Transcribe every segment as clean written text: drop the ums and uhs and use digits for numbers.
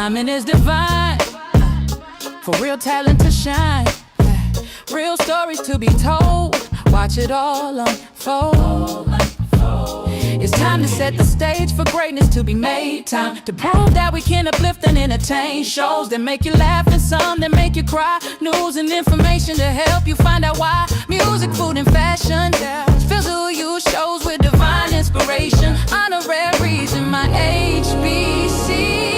timing is divine. For real talent to shine. Real stories to be told. Watch it all unfold. It's time to set the stage for greatness to be made. Time to prove that we can uplift and entertain. Shows that make you laugh and some that make you cry. News and information to help you find out why. Music, food, and fashion fills who you shows with divine inspiration. Honoraries in my HBCU.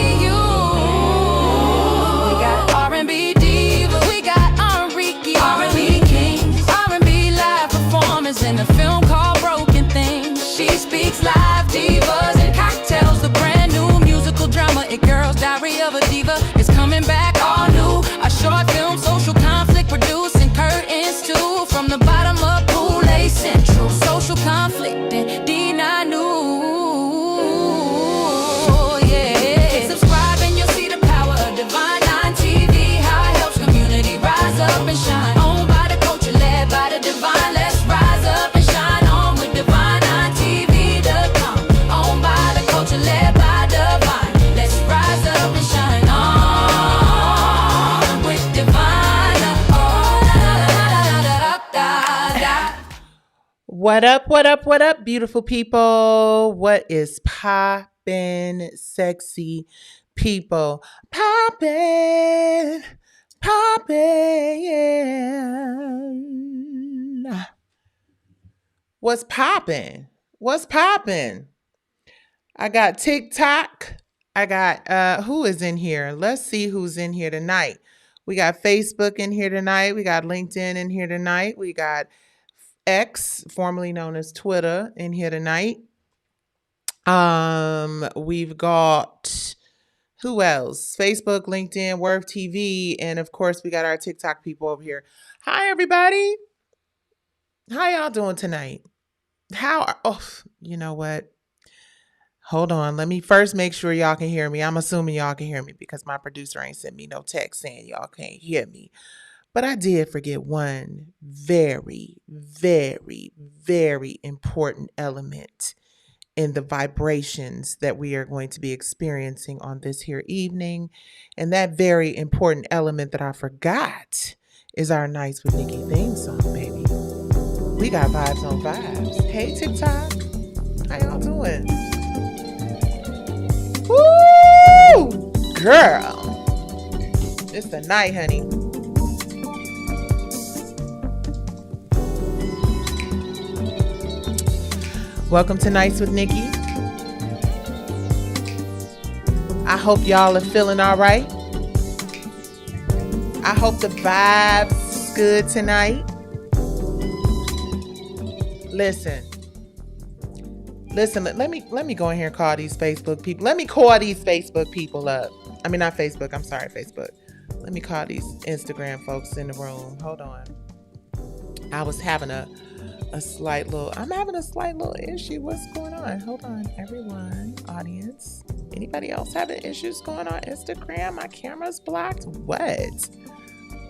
We got R&B divas, we got R&B kings, R&B live performers in a film called Broken Things. She speaks live divas and cocktails, the brand new musical drama. It Girls Diary of a Diva is coming back all new. A short film, social conflict, producing curtains too. From the bottom up, Pool A Central, social conflict and D9 News. Yeah, subscribe and you'll see the power of Divine Line TV. How it helps community rise up and shine. Owned by the culture, led by the divine. Let's rise up and shine on with Divine Line TV.com. Owned by the culture, led by divine. Let's rise up and shine on with divine. Oh, da, da, da, da, da, da. What up, what up, what up, beautiful people? What is poppin', sexy people? Poppin', poppin'. What's poppin'? What's poppin'? I got TikTok. I got, who is in here? Let's see who's in here tonight. We got Facebook in here tonight. We got LinkedIn in here tonight. We got X, formerly known as Twitter, in here tonight. We've got, who else? Facebook, LinkedIn, Worth TV, and of course we got our TikTok people over here. Hi everybody. How y'all doing tonight? You know what? Hold on. Let me first make sure y'all can hear me. I'm assuming y'all can hear me because my producer ain't sent me no text saying y'all can't hear me. But I did forget one very, very, very important element in the vibrations that we are going to be experiencing on this here evening. And that very important element that I forgot is our Nights with Nicci theme song, baby. We got vibes on vibes. Hey, TikTok. How y'all doing? Woo! Girl. It's the night, honey. Welcome to Nights with Nicci. I hope y'all are feeling all right. I hope the vibe's good tonight. Listen, let me go in here and call these Facebook people. Let me call these Facebook people up. I mean, not Facebook. I'm sorry, Facebook. Let me call these Instagram folks in the room. Hold on. I'm having a slight little issue. What's going on? Hold on, everyone, audience. Anybody else having issues going on Instagram? My camera's blocked. What?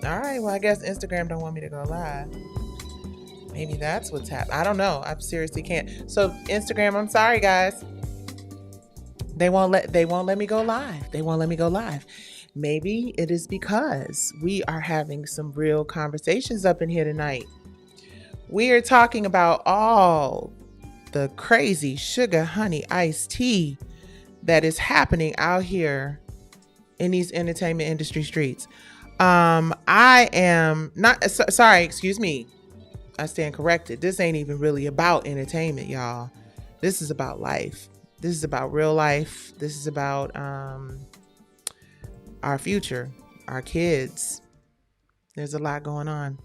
All right. Well, I guess Instagram don't want me to go live. Maybe that's what's happening. I don't know. I seriously can't. So Instagram, I'm sorry, guys. They won't let me go live. They won't let me go live. Maybe it is because we are having some real conversations up in here tonight. We are talking about all the crazy sugar honey iced tea that is happening out here in these entertainment industry streets. I am not sorry, excuse me. I stand corrected. This ain't even really about entertainment, y'all. This is about life. This is about real life. This is about our future, our kids. There's a lot going on.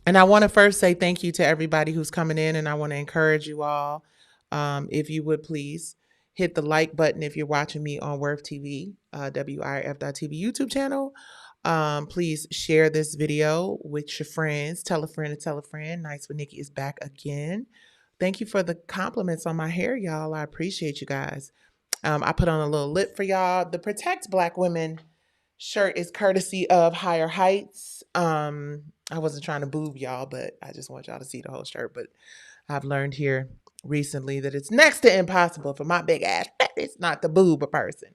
And I want to first say thank you to everybody who's coming in, and I want to encourage you all, if you would please hit the like button if you're watching me on Worth TV, WIRF.TV YouTube channel. Please share this video with your friends. Tell a friend to tell a friend. Nights with Nicci is back again. Thank you for the compliments on my hair, y'all. I appreciate you guys. I put on a little lip for y'all. The Protect Black Women shirt is courtesy of Higher Heights. I wasn't trying to boob y'all, but I just want y'all to see the whole shirt. But I've learned here recently that it's next to impossible for my big ass. It's not to boob a person.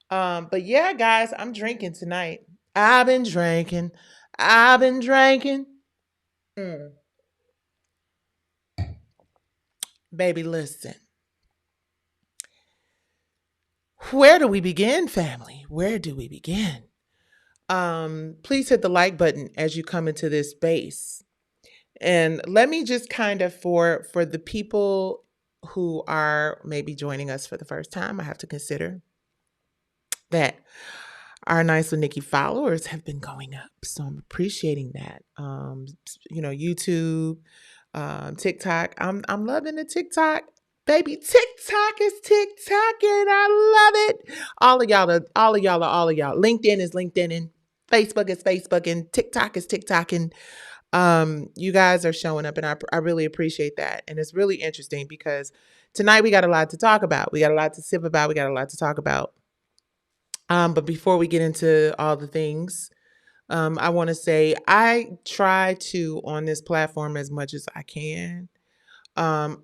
But yeah, guys, I'm drinking tonight. I've been drinking. I've been drinking. Mm. Baby, listen. Where do we begin, family? Where do we begin? Please hit the like button as you come into this space. And let me just kind of for the people who are maybe joining us for the first time, I have to consider that our Nights With Nicci followers have been going up. So I'm appreciating that. YouTube, TikTok. I'm loving the TikTok. Baby, TikTok is TikToking. I love it. All of y'all are all of y'all are all of y'all. LinkedIn is LinkedIn and Facebook is Facebook and TikTok is TikTok and you guys are showing up and I really appreciate that. And it's really interesting because tonight we got a lot to talk about. We got a lot to sip about. We got a lot to talk about. But before we get into all the things, I want to say I try to on this platform as much as I can. Um,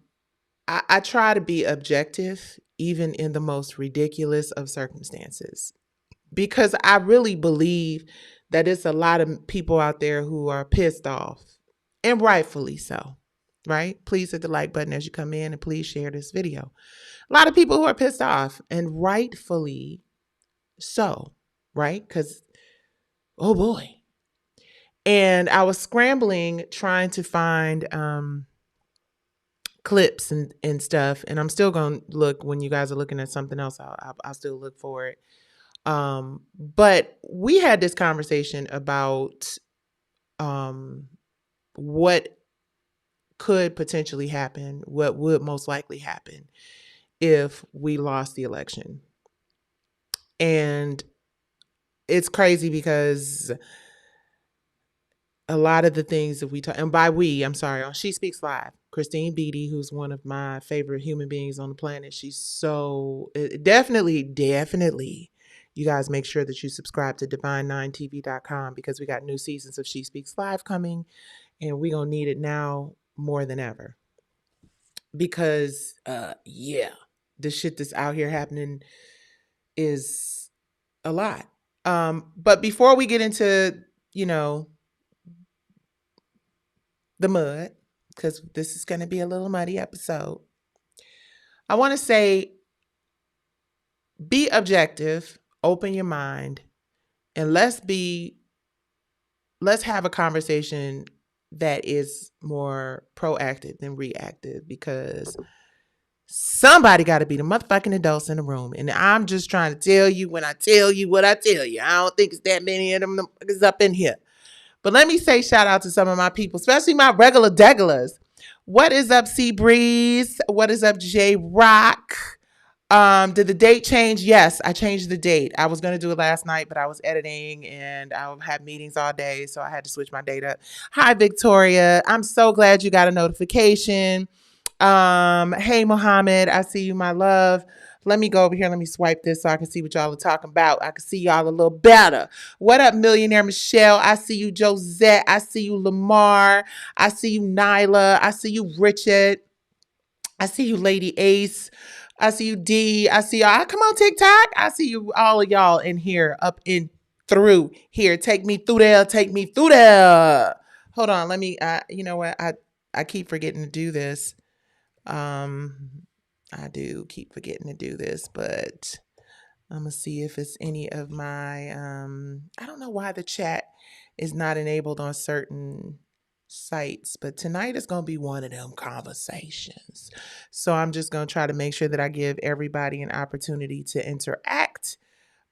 I try to be objective, even in the most ridiculous of circumstances, because I really believe that it's a lot of people out there who are pissed off, and rightfully so, right? Please hit the like button as you come in and please share this video. A lot of people who are pissed off, and rightfully so, right? Because, oh boy. And I was scrambling trying to find clips and stuff. And I'm still going to look when you guys are looking at something else. I'll still look for it. But we had this conversation about what could potentially happen, what would most likely happen if we lost the election. And it's crazy because a lot of the things that we talk, and by we, I'm sorry, on She Speaks Live, Christine Beatty, who's one of my favorite human beings on the planet, she's so, definitely, you guys make sure that you subscribe to divine9tv.com because we got new seasons of She Speaks Live coming, and we're going to need it now more than ever. Because, the shit that's out here happening is a lot. But before we get into, the mud, because this is going to be a little muddy episode, I want to say be objective, open your mind, and let's have a conversation that is more proactive than reactive, because somebody got to be the motherfucking adults in the room. And I'm just trying to tell you when I tell you what I tell you. I don't think it's that many of them is up in here. But let me say shout out to some of my people, especially my regular degulars. What is up, Sea Breeze? What is up, J Rock? Did the date change? Yes, I changed the date. I was going to do it last night, but I was editing and I had meetings all day, so I had to switch my date up. Hi, Victoria. I'm so glad you got a notification. Hey, Mohammed, I see you, my love. Let me go over here. Let me swipe this so I can see what y'all are talking about. I can see y'all a little better. What up, Millionaire Michelle? I see you, Josette. I see you, Lamar. I see you, Nyla. I see you, Richard. I see you, Lady Ace. I see you, D. I see y'all. Come on, TikTok. I see you, all of y'all in here, up in through here. Take me through there. Take me through there. Hold on. Let me, you know what? I keep forgetting to do this. I do keep forgetting to do this, but I'm gonna see if it's any of my I don't know why the chat is not enabled on certain sites, but tonight is gonna be one of them conversations. So I'm just gonna try to make sure that I give everybody an opportunity to interact.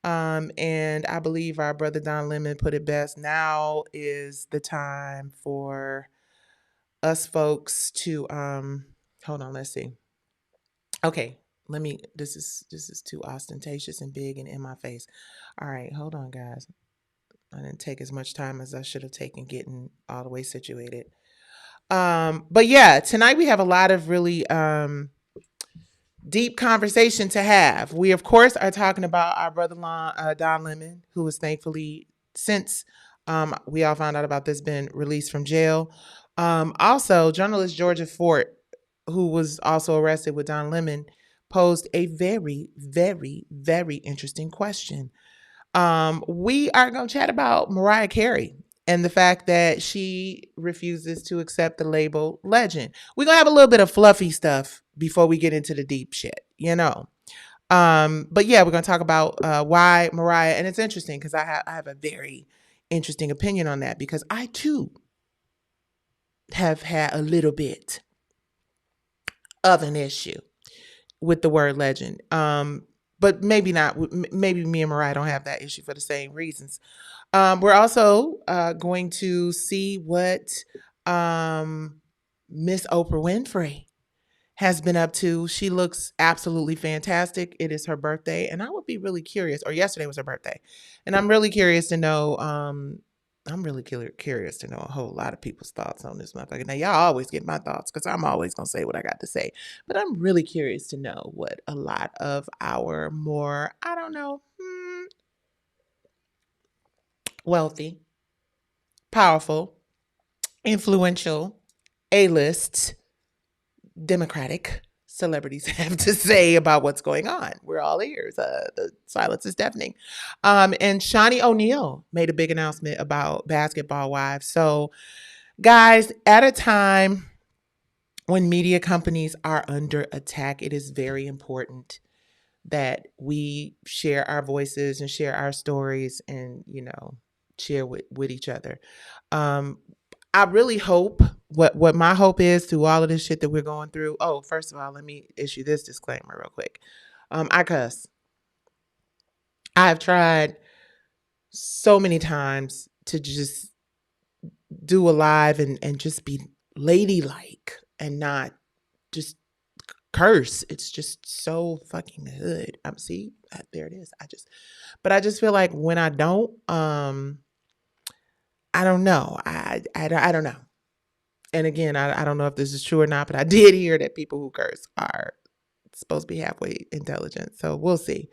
And I believe our brother Don Lemon put it best. Now is the time for us folks to hold on, let's see. Okay, this is too ostentatious and big and in my face. All right, hold on, guys. I didn't take as much time as I should have taken getting all the way situated. But yeah, tonight we have a lot of really deep conversation to have. We, of course, are talking about our brother Don Lemon, who was thankfully since We all found out about this being released from jail. Also, journalist Georgia Fort, who was also arrested with Don Lemon, posed a very, very, very interesting question. We are going to chat about Mariah Carey and the fact that she refuses to accept the label legend. We're going to have a little bit of fluffy stuff before we get into the deep shit, you know. But yeah, we're going to talk about why Mariah, and it's interesting because I have a very interesting opinion on that because I too have had a little bit of an issue with the word legend. But maybe not. Maybe me and Mariah don't have that issue for the same reasons. We're also going to see what Miss Oprah Winfrey has been up to. She looks absolutely fantastic. It is her birthday, and I would be really curious. Or yesterday was her birthday, and I'm really curious to know. I'm really curious to know a whole lot of people's thoughts on this motherfucker. Now, y'all always get my thoughts because I'm always gonna say what I got to say, but I'm really curious to know what a lot of our more, I don't know, wealthy, powerful, influential, A-list, Democratic celebrities have to say about what's going on. We're all ears. The silence is deafening. And Shawnee O'Neal made a big announcement about Basketball Wives. So, guys, at a time when media companies are under attack, it is very important that we share our voices and share our stories and, you know, share with each other. I really hope what my hope is through all of this shit that we're going through. Oh, first of all, let me issue this disclaimer real quick. I cuss. I've tried so many times to just do a live and just be ladylike and not just curse. It's just so fucking hood. See, there it is. I just feel like when I don't, I don't know. I don't know. And again, I don't know if this is true or not, but I did hear that people who curse are supposed to be halfway intelligent. So we'll see.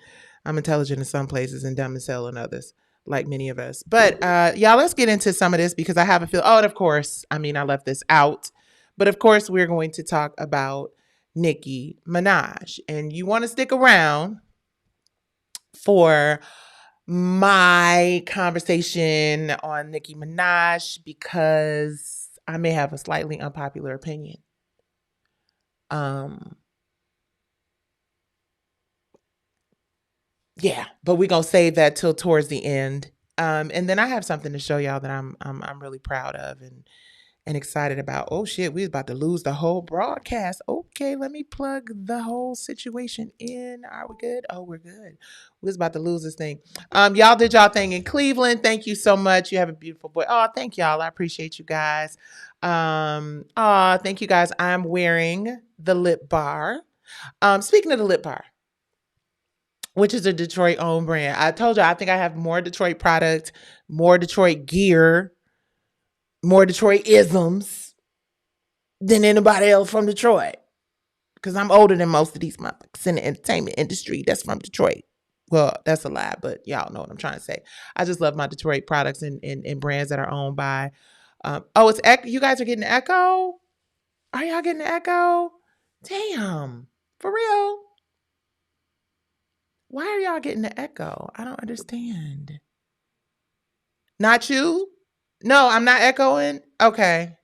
I'm intelligent in some places and dumb as hell in others, like many of us. But y'all, let's get into some of this because I have a feel. Oh, and of course, I mean, I left this out. But of course, we're going to talk about Nicki Minaj. And you want to stick around for my conversation on Nicki Minaj because I may have a slightly unpopular opinion. Yeah, but we're gonna save that till towards the end. And then I have something to show y'all that I'm really proud of and excited about. Oh shit, we was about to lose the whole broadcast. Okay, let me plug the whole situation in. Are we good? Oh, we're good. We was about to lose this thing. Y'all did y'all thing in Cleveland. Thank you so much. You have a beautiful boy. Oh, thank y'all. I appreciate you guys. Thank you guys. I'm wearing the lip bar. Speaking of the lip bar, which is a Detroit owned brand. I told you I think I have more Detroit product, more Detroit gear, more Detroit isms than anybody else from Detroit. Because I'm older than most of these motherfuckers in the entertainment industry that's from Detroit. Well, that's a lie, but y'all know what I'm trying to say. I just love my Detroit products and brands that are owned by. It's echo. You guys are getting an echo? Are y'all getting an echo? Damn. For real? Why are y'all getting the echo? I don't understand. Not you? No, I'm not echoing. Okay.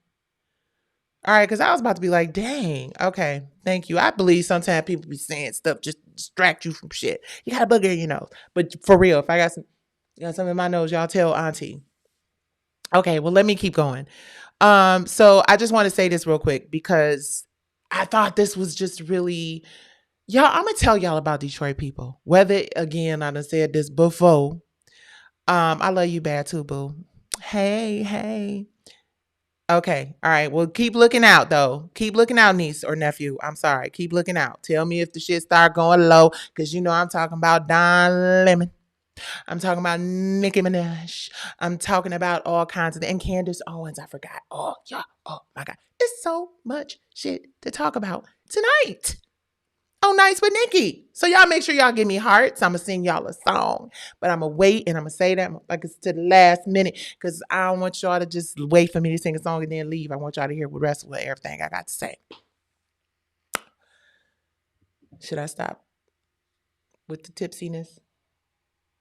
All right, because I was about to be like, dang. Okay, thank you. I believe sometimes people be saying stuff just to distract you from shit. You got a booger in your nose. But for real, if I got something in my nose, y'all tell auntie. Okay, well, let me keep going. So I just want to say this real quick because I thought this was just really, y'all, I'm going to tell y'all about Detroit people. Whether, again, I done said this before. I love you bad too, boo. Hey. Okay. All right. Well, keep looking out though. Keep looking out, niece or nephew. I'm sorry. Keep looking out. Tell me if the shit start going low. Cause you know I'm talking about Don Lemon. I'm talking about Nicki Minaj. I'm talking about all kinds of and Candace Owens. I forgot. Oh, yeah. Oh my God. It's so much shit to talk about tonight. on Nights with Nicci. So y'all make sure y'all give me hearts. I'm going to sing y'all a song. But I'm going to wait and I'm going to say that like it's to the last minute because I don't want y'all to just wait for me to sing a song and then leave. I want y'all to hear the rest of everything I got to say. Should I stop with the tipsiness?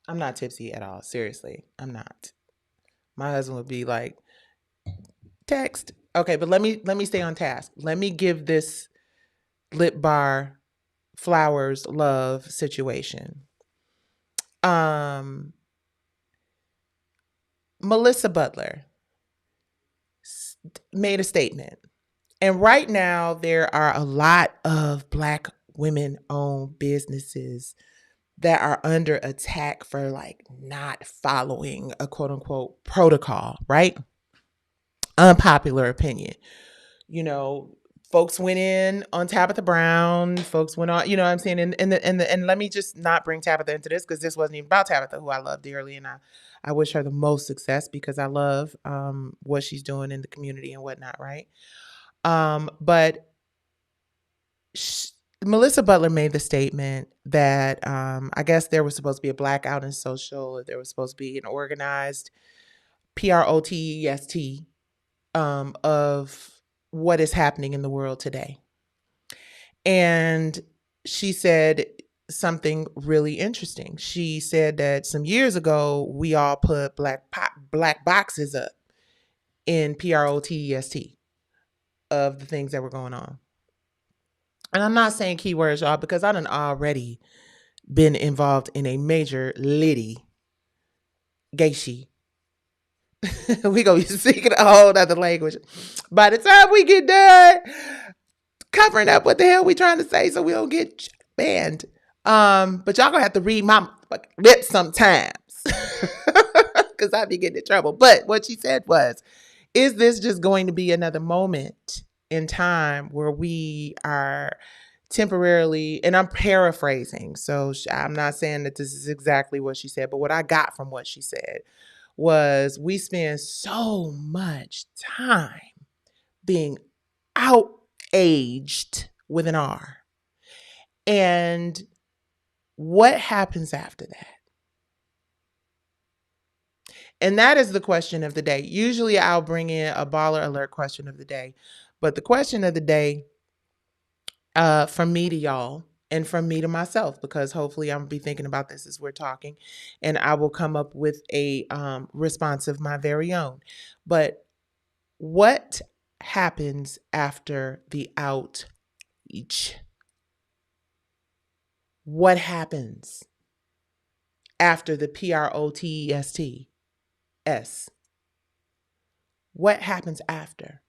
I'm not tipsy at all. Seriously, I'm not. My husband would be like, text. Okay, but let me stay on task. Let me give this lip bar flowers love situation. Melissa Butler made a statement. And right now there are a lot of Black women-owned businesses that are under attack for like not following a quote unquote protocol, right? Unpopular opinion. You know, folks went in on Tabitha Brown. Folks went on, you know what I'm saying? And let me just not bring Tabitha into this because this wasn't even about Tabitha, who I love dearly. And I wish her the most success because I love what she's doing in the community and whatnot, right? But Melissa Butler made the statement that I guess there was supposed to be a blackout in social. There was supposed to be an organized protest of what is happening in the world today. And she said something really interesting. She said that some years ago, we all put black boxes up in protest of the things that were going on. And I'm not saying keywords, y'all, because I done already been involved in a major litty gayshi. We gonna be speaking a whole other language. By the time we get done covering up what the hell we trying to say so we don't get banned. But y'all gonna have to read my lips sometimes. Because I be getting in trouble. But what she said was, is this just going to be another moment in time where we are temporarily, and I'm paraphrasing, so I'm not saying that this is exactly what she said, but what I got from what she said was we spend so much time being outaged with an R. And what happens after that? And that is the question of the day. Usually I'll bring in a baller alert question of the day. But the question of the day from me to y'all and from me to myself, because hopefully I'm going to be thinking about this as we're talking and I will come up with a response of my very own. But what happens after the outage? What happens after the protest? What happens after?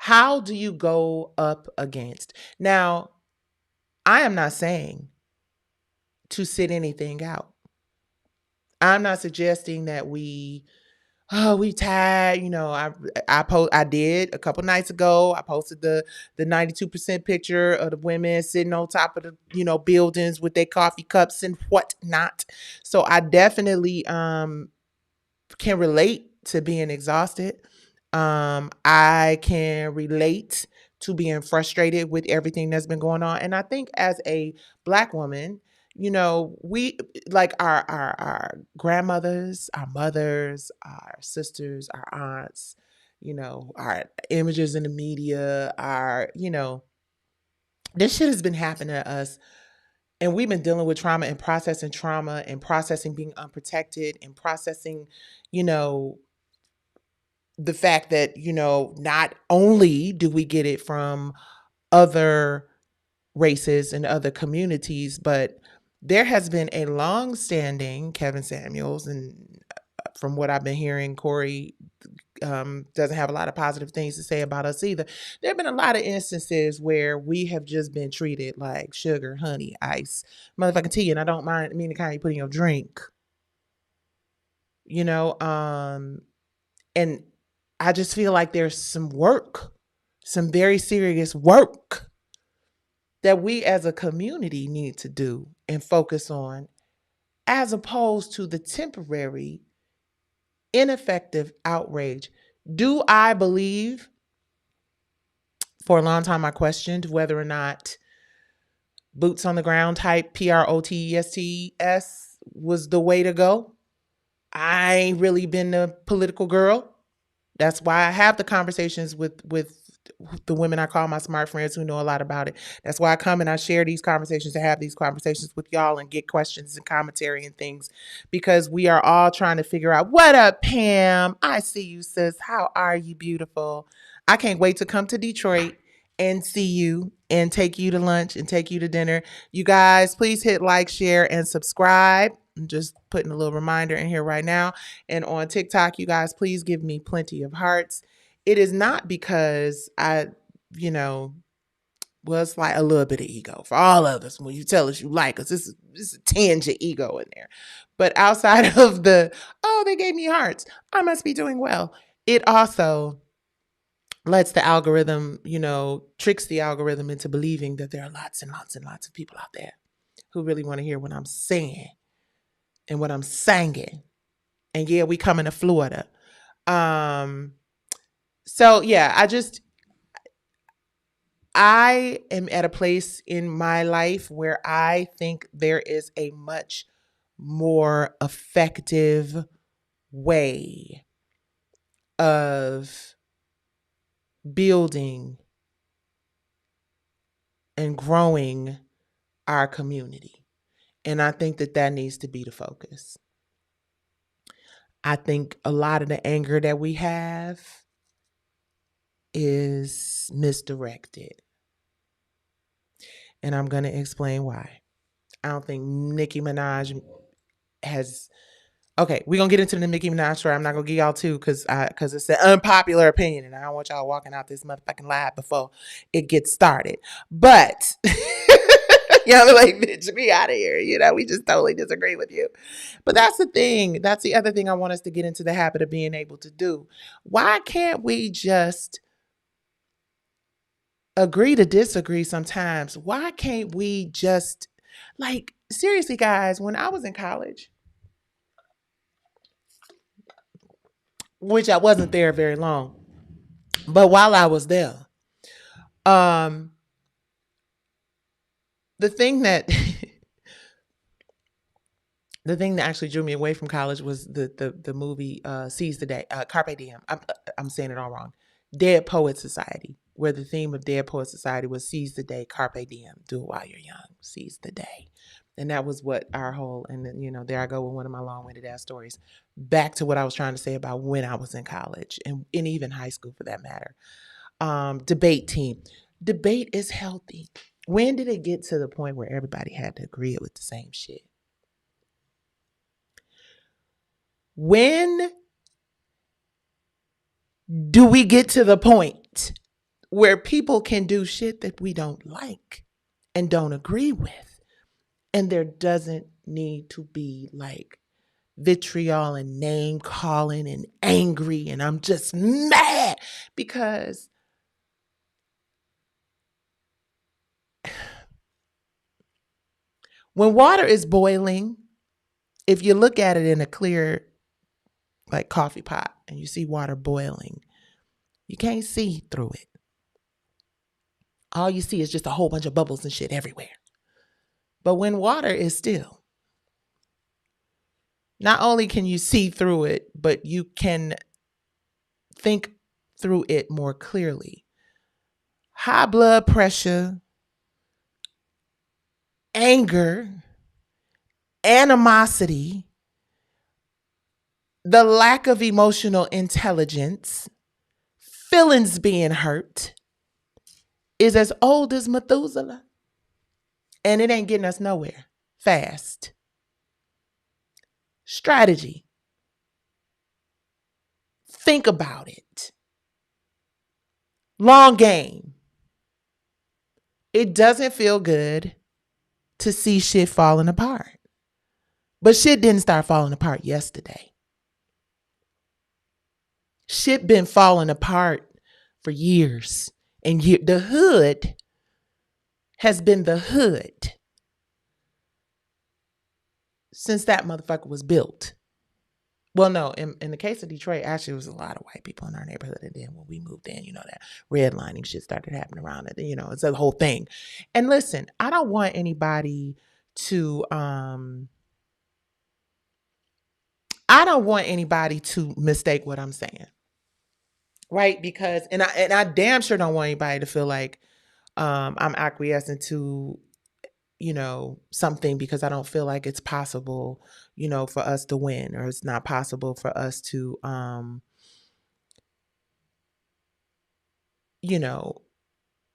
How do you go up against? Now, I am not saying to sit anything out. I'm not suggesting that we tired. You know, I did a couple nights ago. I posted the 92% picture of the women sitting on top of the, you know, buildings with their coffee cups and whatnot. So I definitely can relate to being exhausted. I can relate to being frustrated with everything that's been going on. And I think as a Black woman, you know, we like our grandmothers, our mothers, our sisters, our aunts, you know, our images in the media, you know, this shit has been happening to us. And we've been dealing with trauma and processing being unprotected and processing, you know, the fact that, you know, not only do we get it from other races and other communities, but there has been a long-standing Kevin Samuels, and from what I've been hearing, Corey doesn't have a lot of positive things to say about us either. There have been a lot of instances where we have just been treated like sugar, honey, ice, motherfucking tea, and I don't mind the kind you put in your drink. You know, and I just feel like there's some very serious work that we as a community need to do and focus on, as opposed to the temporary, ineffective outrage. Do I believe, for a long time I questioned whether or not boots on the ground type, PROTESTS was the way to go. I ain't really been a political girl. That's why I have the conversations with the women I call my smart friends who know a lot about it. That's why I come and I share these conversations and have these conversations with y'all and get questions and commentary and things, because we are all trying to figure out, what up, Pam? I see you, sis. How are you, beautiful? I can't wait to come to Detroit and see you and take you to lunch and take you to dinner. You guys, please hit like, share, and subscribe. I'm just putting a little reminder in here right now. And on TikTok, you guys, please give me plenty of hearts. It is not because I, well, it's like a little bit of ego for all of us. When you tell us you like us, this is a tinge of ego in there. But outside of they gave me hearts, I must be doing well. It also lets the algorithm, tricks the algorithm into believing that there are lots and lots and lots of people out there who really want to hear what I'm saying and what I'm singing. And yeah, we coming to Florida. So yeah, I am at a place in my life where I think there is a much more effective way of building and growing our community. And I think that needs to be the focus. I think a lot of the anger that we have is misdirected. And I'm going to explain why. I don't think Nicki Minaj has... Okay, we're going to get into the Nicki Minaj story. I'm not going to give y'all two because it's an unpopular opinion and I don't want y'all walking out this motherfucking live before it gets started. But, like, bitch, be out of here. We just totally disagree with you. But that's the thing. That's the other thing I want us to get into the habit of being able to do. Why can't we just agree to disagree sometimes? Why can't we just, like, seriously, guys, when I was in college, which I wasn't there very long, but while I was there, the thing that the thing that actually drew me away from college was the movie Seize the Day, Carpe Diem. I'm saying it all wrong. Dead Poets Society, where the theme of Dead Poets Society was seize the day, carpe diem, do it while you're young, seize the day. And that was what our whole, and then, there I go with one of my long-winded ass stories. Back to what I was trying to say about when I was in college and even high school for that matter. Debate team. Debate is healthy. When did it get to the point where everybody had to agree with the same shit? When do we get to the point where people can do shit that we don't like and don't agree with? And there doesn't need to be like vitriol and name calling and angry and I'm just mad, because when water is boiling, if you look at it in a clear, like, coffee pot and you see water boiling, you can't see through it. All you see is just a whole bunch of bubbles and shit everywhere. But when water is still, not only can you see through it, but you can think through it more clearly. High blood pressure, anger, animosity, the lack of emotional intelligence, feelings being hurt is as old as Methuselah. And it ain't getting us nowhere fast. Strategy. Think about it. Long game. It doesn't feel good to see shit falling apart. But shit didn't start falling apart yesterday. Shit been falling apart for years. And the hood has been the hood since that motherfucker was built. Well, no, in the case of Detroit, actually, it was a lot of white people in our neighborhood. And then when we moved in, that redlining shit started happening around it. It's a whole thing. And listen, I don't want anybody to mistake what I'm saying. Right? Because and I damn sure don't want anybody to feel like I'm acquiescing to something because I don't feel like it's possible, for us to win, or it's not possible for us to,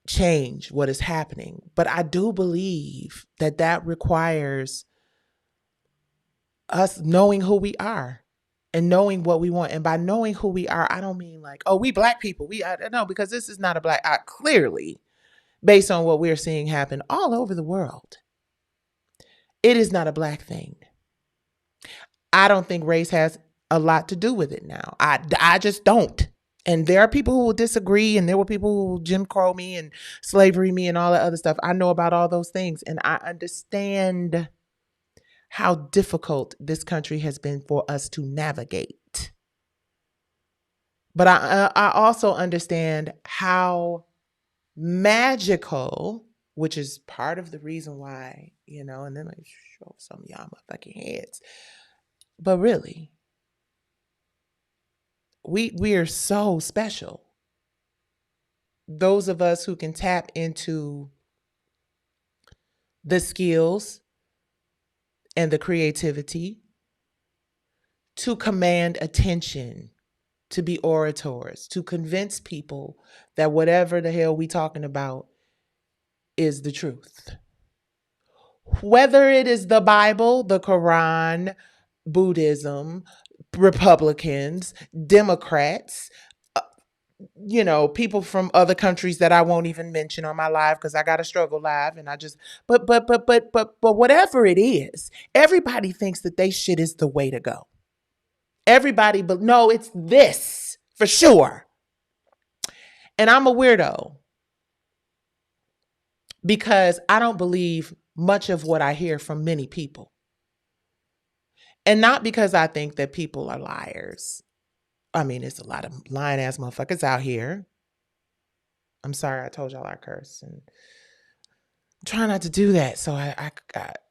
change what is happening. But I do believe that requires us knowing who we are and knowing what we want. And by knowing who we are, I don't mean like, oh, we black people. No, because this is not a black, clearly, based on what we're seeing happen all over the world, it is not a black thing. I don't think race has a lot to do with it now. I just don't. And there are people who will disagree, and there were people who will Jim Crow me and slavery me and all that other stuff. I know about all those things, and I understand how difficult this country has been for us to navigate. But I also understand how magical, which is part of the reason why, and then I show some of y'all motherfucking heads. But really, we are so special. Those of us who can tap into the skills and the creativity to command attention, to be orators, to convince people that whatever the hell we talking about is the truth. Whether it is the Bible, the Quran, Buddhism, Republicans, Democrats, people from other countries that I won't even mention on my live because I got a struggle live and I just, but whatever it is, everybody thinks that they shit is the way to go. Everybody, but no, it's this for sure. And I'm a weirdo because I don't believe much of what I hear from many people. And not because I think that people are liars. I mean, it's a lot of lying ass motherfuckers out here. I'm sorry I told y'all I curse, and I'm trying not to do that. So I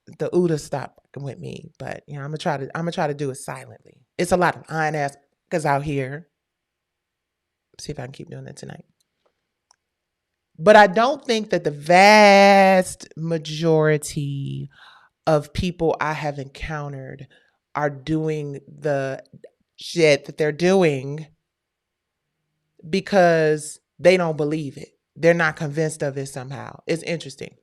the Uda stop with me, but I'm gonna try to do it silently. It's a lot of lying ass motherfuckers out here. See if I can keep doing that tonight. But I don't think that the vast majority of people I have encountered are doing the shit that they're doing because they don't believe it. They're not convinced of it somehow. It's interesting.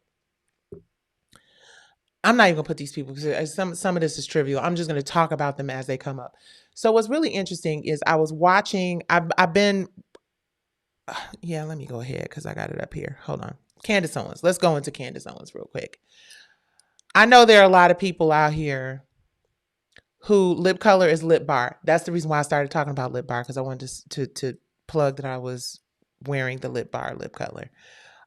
I'm not even gonna put these people because some of this is trivial. I'm just gonna talk about them as they come up. So what's really interesting is I was watching. I've been. Yeah, let me go ahead because I got it up here. Hold on. Candace Owens. Let's go into Candace Owens real quick. I know there are a lot of people out here who lip color is lip bar. That's the reason why I started talking about lip bar, because I wanted to plug that I was wearing the lip bar lip color.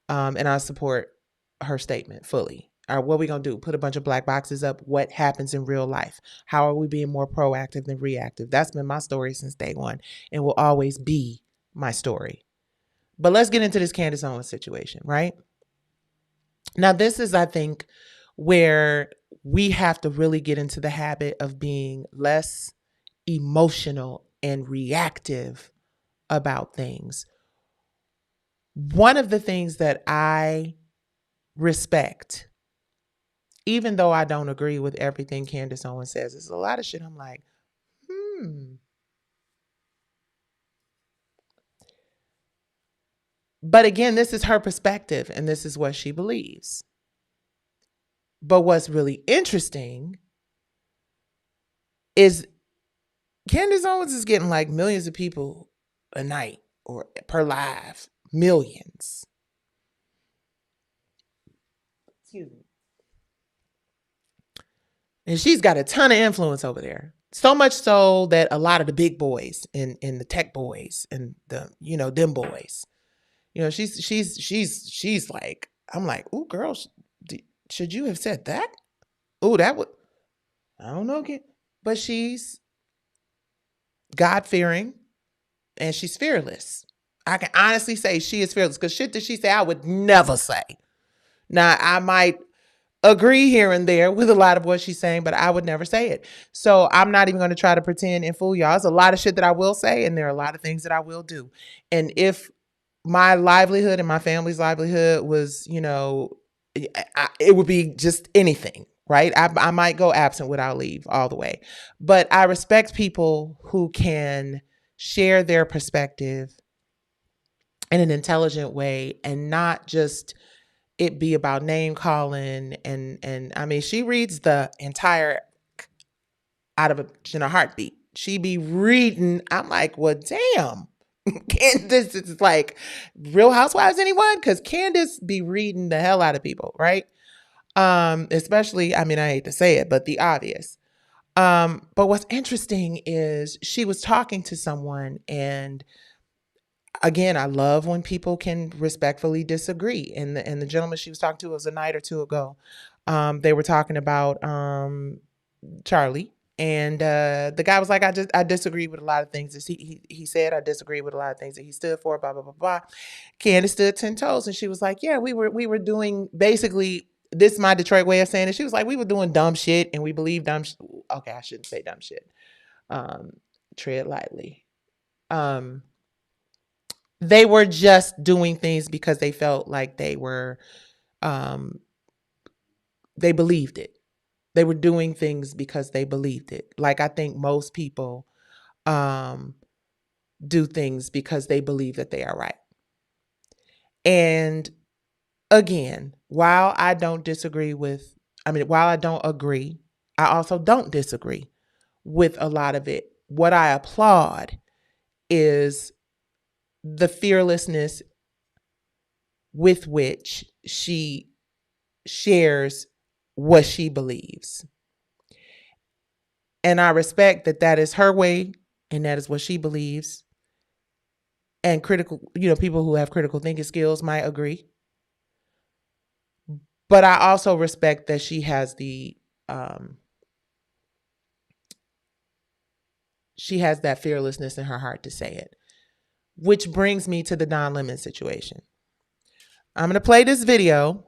And I support her statement fully. All right, what are we going to do? Put a bunch of black boxes up? What happens in real life? How are we being more proactive than reactive? That's been my story since day one and will always be my story. But let's get into this Candace Owens situation, right? Now, this is, I think, where we have to really get into the habit of being less emotional and reactive about things. One of the things that I respect, even though I don't agree with everything Candace Owens says, is a lot of shit I'm like, But again, this is her perspective and this is what she believes. But what's really interesting is Candace Owens is getting like millions of people a night or per live. Millions. Excuse me. And she's got a ton of influence over there. So much so that a lot of the big boys and the tech boys and the, them boys, she's like, I'm like, ooh, girl, should you have said that? Ooh, that would, I don't know. But she's God-fearing, and she's fearless. I can honestly say she is fearless because shit that she say I would never say. Now, I might agree here and there with a lot of what she's saying, but I would never say it. So I'm not even going to try to pretend and fool y'all. There's a lot of shit that I will say, and there are a lot of things that I will do. And if my livelihood and my family's livelihood was, it would be just anything, right? I might go absent without leave all the way. But I respect people who can share their perspective in an intelligent way and not just it be about name calling and I mean she reads the entire out of a heartbeat. She be reading. I'm like, well, damn. Candace is like Real Housewives, anyone? Because Candace be reading the hell out of people, right? Especially, I mean, I hate to say it, but the obvious. But what's interesting is she was talking to someone, and again, I love when people can respectfully disagree. And the gentleman she was talking to was a night or two ago. They were talking about Charlie. And the guy was like, I disagree with a lot of things that he said. I disagree with a lot of things that he stood for, blah, blah, blah, blah. Candace stood 10 toes. And she was like, yeah, we were doing basically, this is my Detroit way of saying it. She was like, we were doing dumb shit and we believe dumb shit. Okay, I shouldn't say dumb shit. Tread lightly. They were just doing things because they felt like they were, they believed it. They were doing things because they believed it. Like I think most people do things because they believe that they are right. And again, while I don't agree, I also don't disagree with a lot of it. What I applaud is the fearlessness with which she shares what she believes. And I respect that that is her way and that is what she believes. And people who have critical thinking skills might agree. But I also respect that she has she has that fearlessness in her heart to say it. Which brings me to the Don Lemon situation. I'm going to play this video.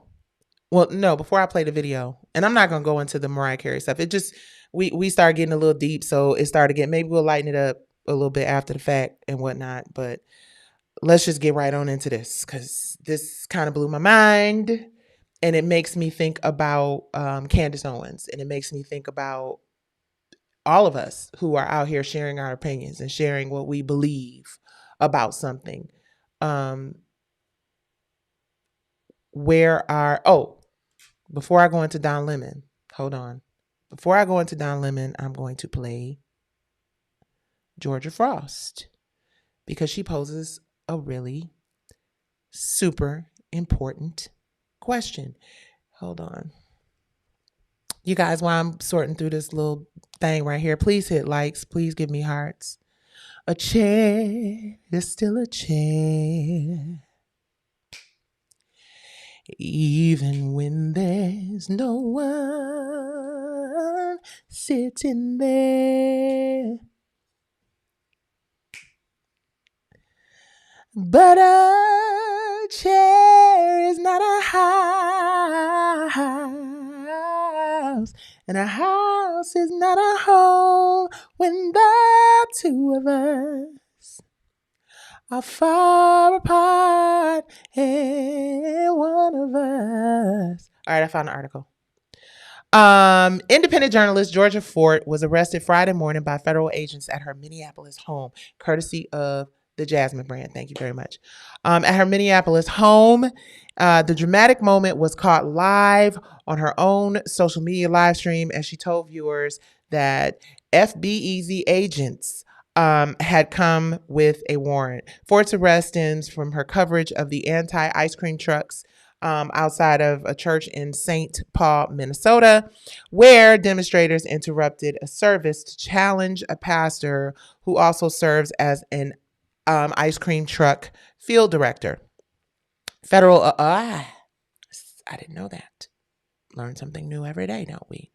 Well, no, before I play the video, and I'm not going to go into the Mariah Carey stuff. It just, we started getting a little deep, so it started getting, maybe we'll lighten it up a little bit after the fact and whatnot, but let's just get right on into this because this kind of blew my mind, and it makes me think about Candace Owens, and it makes me think about all of us who are out here sharing our opinions and sharing what we believe about something. Before I go into Don Lemon, hold on. Before I go into Don Lemon, I'm going to play Georgia Frost because she poses a really super important question. Hold on. You guys, while I'm sorting through this little thing right here, please hit likes. Please give me hearts. A chair is still a chair. Even when there's no one sitting there. But a chair is not a house, and a house is not a home when the two of us are far apart and one of us. All right, I found the article. Independent journalist Georgia Fort was arrested Friday morning by federal agents at her Minneapolis home, courtesy of the Jasmine brand. Thank you very much. At her Minneapolis home, the dramatic moment was caught live on her own social media live stream as she told viewers that FBEZ agents had come with a warrant. Fort's arrest stems from her coverage of the anti-ice cream trucks outside of a church in St. Paul, Minnesota, where demonstrators interrupted a service to challenge a pastor who also serves as an ice cream truck field director. I didn't know that. Learn something new every day, don't we?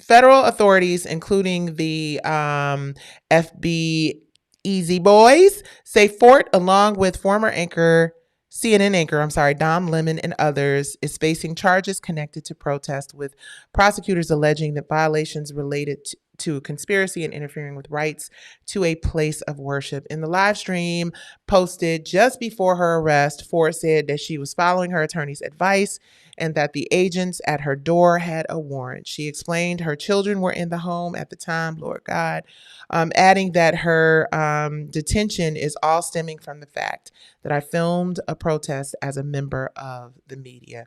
Federal authorities, including the FB Boys, say Fort, along with former CNN anchor, Don Lemon and others, is facing charges connected to protests, with prosecutors alleging that violations related to conspiracy and interfering with rights to a place of worship. In the live stream posted just before her arrest, Ford said that she was following her attorney's advice and that the agents at her door had a warrant. She explained her children were in the home at the time, Lord God, adding that her detention is all stemming from the fact that I filmed a protest as a member of the media.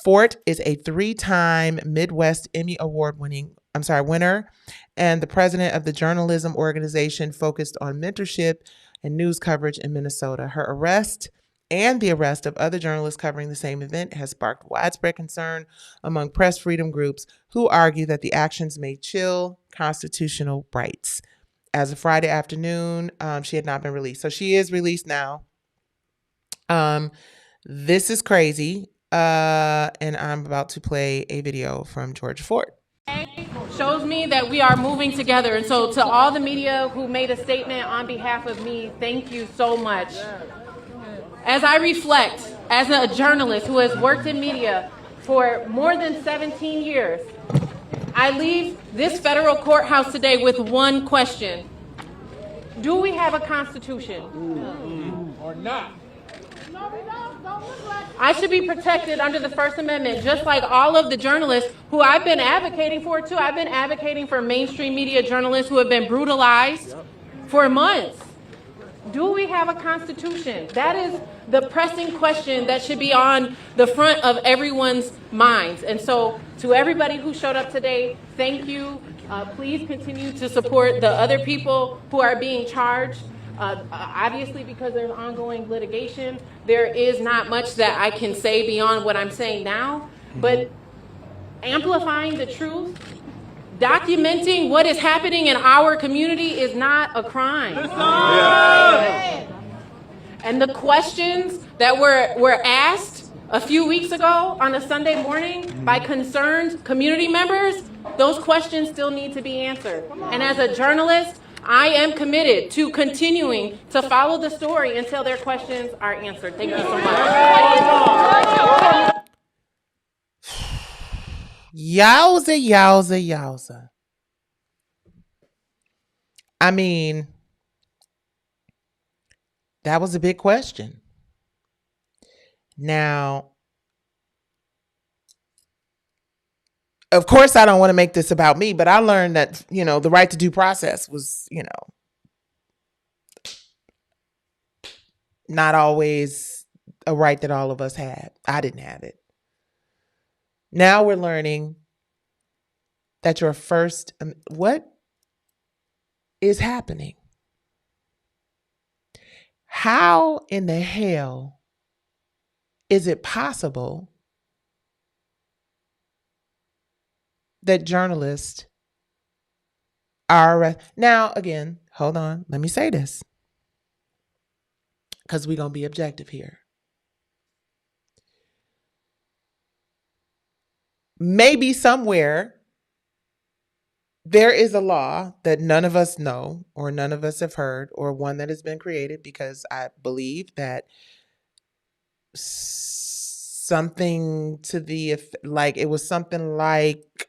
Fort is a 3-time Midwest Emmy Award winner, and the president of the journalism organization focused on mentorship and news coverage in Minnesota. Her arrest and the arrest of other journalists covering the same event has sparked widespread concern among press freedom groups who argue that the actions may chill constitutional rights. As of Friday afternoon, she had not been released. So she is released now. This is crazy. And I'm about to play a video from George Fort. Shows me that we are moving together. And so to all the media who made a statement on behalf of me, thank you so much. As I reflect, as a journalist who has worked in media for more than 17 years, I leave this federal courthouse today with one question. Do we have a constitution? Or not? I should be protected under the First Amendment, just like all of the journalists who I've been advocating for, too. I've been advocating for mainstream media journalists who have been brutalized for months. Do we have a constitution? That is the pressing question that should be on the front of everyone's minds. And so to everybody who showed up today, thank you. Please continue to support the other people who are being charged. Obviously, because there's ongoing litigation, there is not much that I can say beyond what I'm saying now. But amplifying the truth, documenting what is happening in our community is not a crime. Yeah. And the questions that were asked a few weeks ago on a Sunday morning by concerned community members, those questions still need to be answered. And as a journalist, I am committed to continuing to follow the story until their questions are answered. Thank you so much. Yowza, yowza, yowza. I mean, that was a big question. Now, of course, I don't want to make this about me, but I learned that, the right to due process was, not always a right that all of us had. I didn't have it. Now we're learning that your first, what is happening? How in the hell is it possible that journalists are arrested? Now, again, hold on. Let me say this, because we're going to be objective here. Maybe somewhere there is a law that none of us know or none of us have heard, or one that has been created, because I believe that something to the, like, it was something like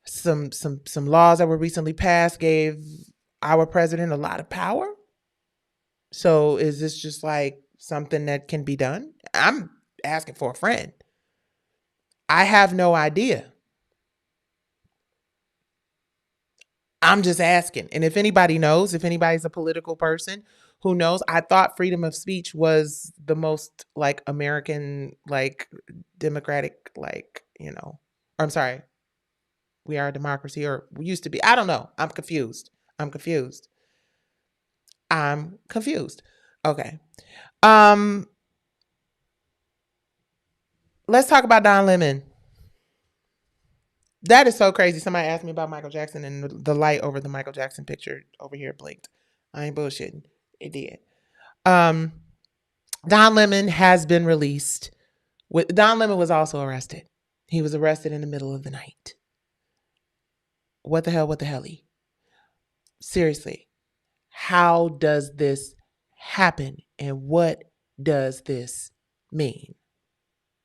some laws that were recently passed gave our president a lot of power. So is this just like something that can be done? I'm asking for a friend. I have no idea. I'm just asking. And if anybody knows, if anybody's a political person who knows, I thought freedom of speech was the most like American, like democratic, like, or I'm sorry, we are a democracy, or we used to be. I don't know. I'm confused. Okay. Let's talk about Don Lemon. That is so crazy. Somebody asked me about Michael Jackson, and the light over the Michael Jackson picture over here blinked. I ain't bullshitting. It did. Don Lemon has been released. Don Lemon was also arrested. He was arrested in the middle of the night. what the hell? Seriously, how does this happen? And what does this mean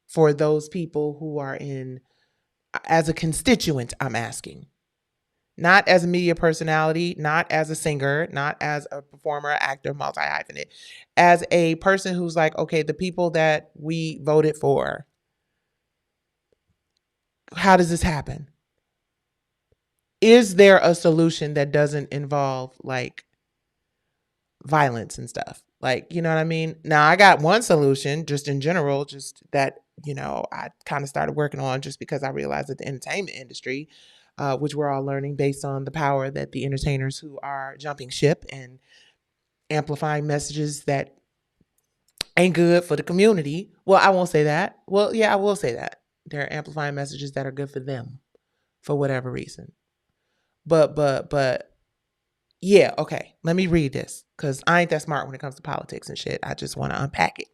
for those people who are in, as a constituent, I'm asking? Not as a media personality, not as a singer, not as a performer, actor, multi-hyphenate, as a person who's like, okay, the people that we voted for, how does this happen? Is there a solution that doesn't involve like violence and stuff? Like, you know what I mean? Now I got one solution just in general, just that, you know, I kind of started working on just because I realized that the entertainment industry, which we're all learning based on the power that the entertainers who are jumping ship and amplifying messages that ain't good for the community. Well, I won't say that. Well, yeah, I will say that. They're amplifying messages that are good for them for whatever reason. But yeah, okay. Let me read this because I ain't that smart when it comes to politics and shit. I just want to unpack it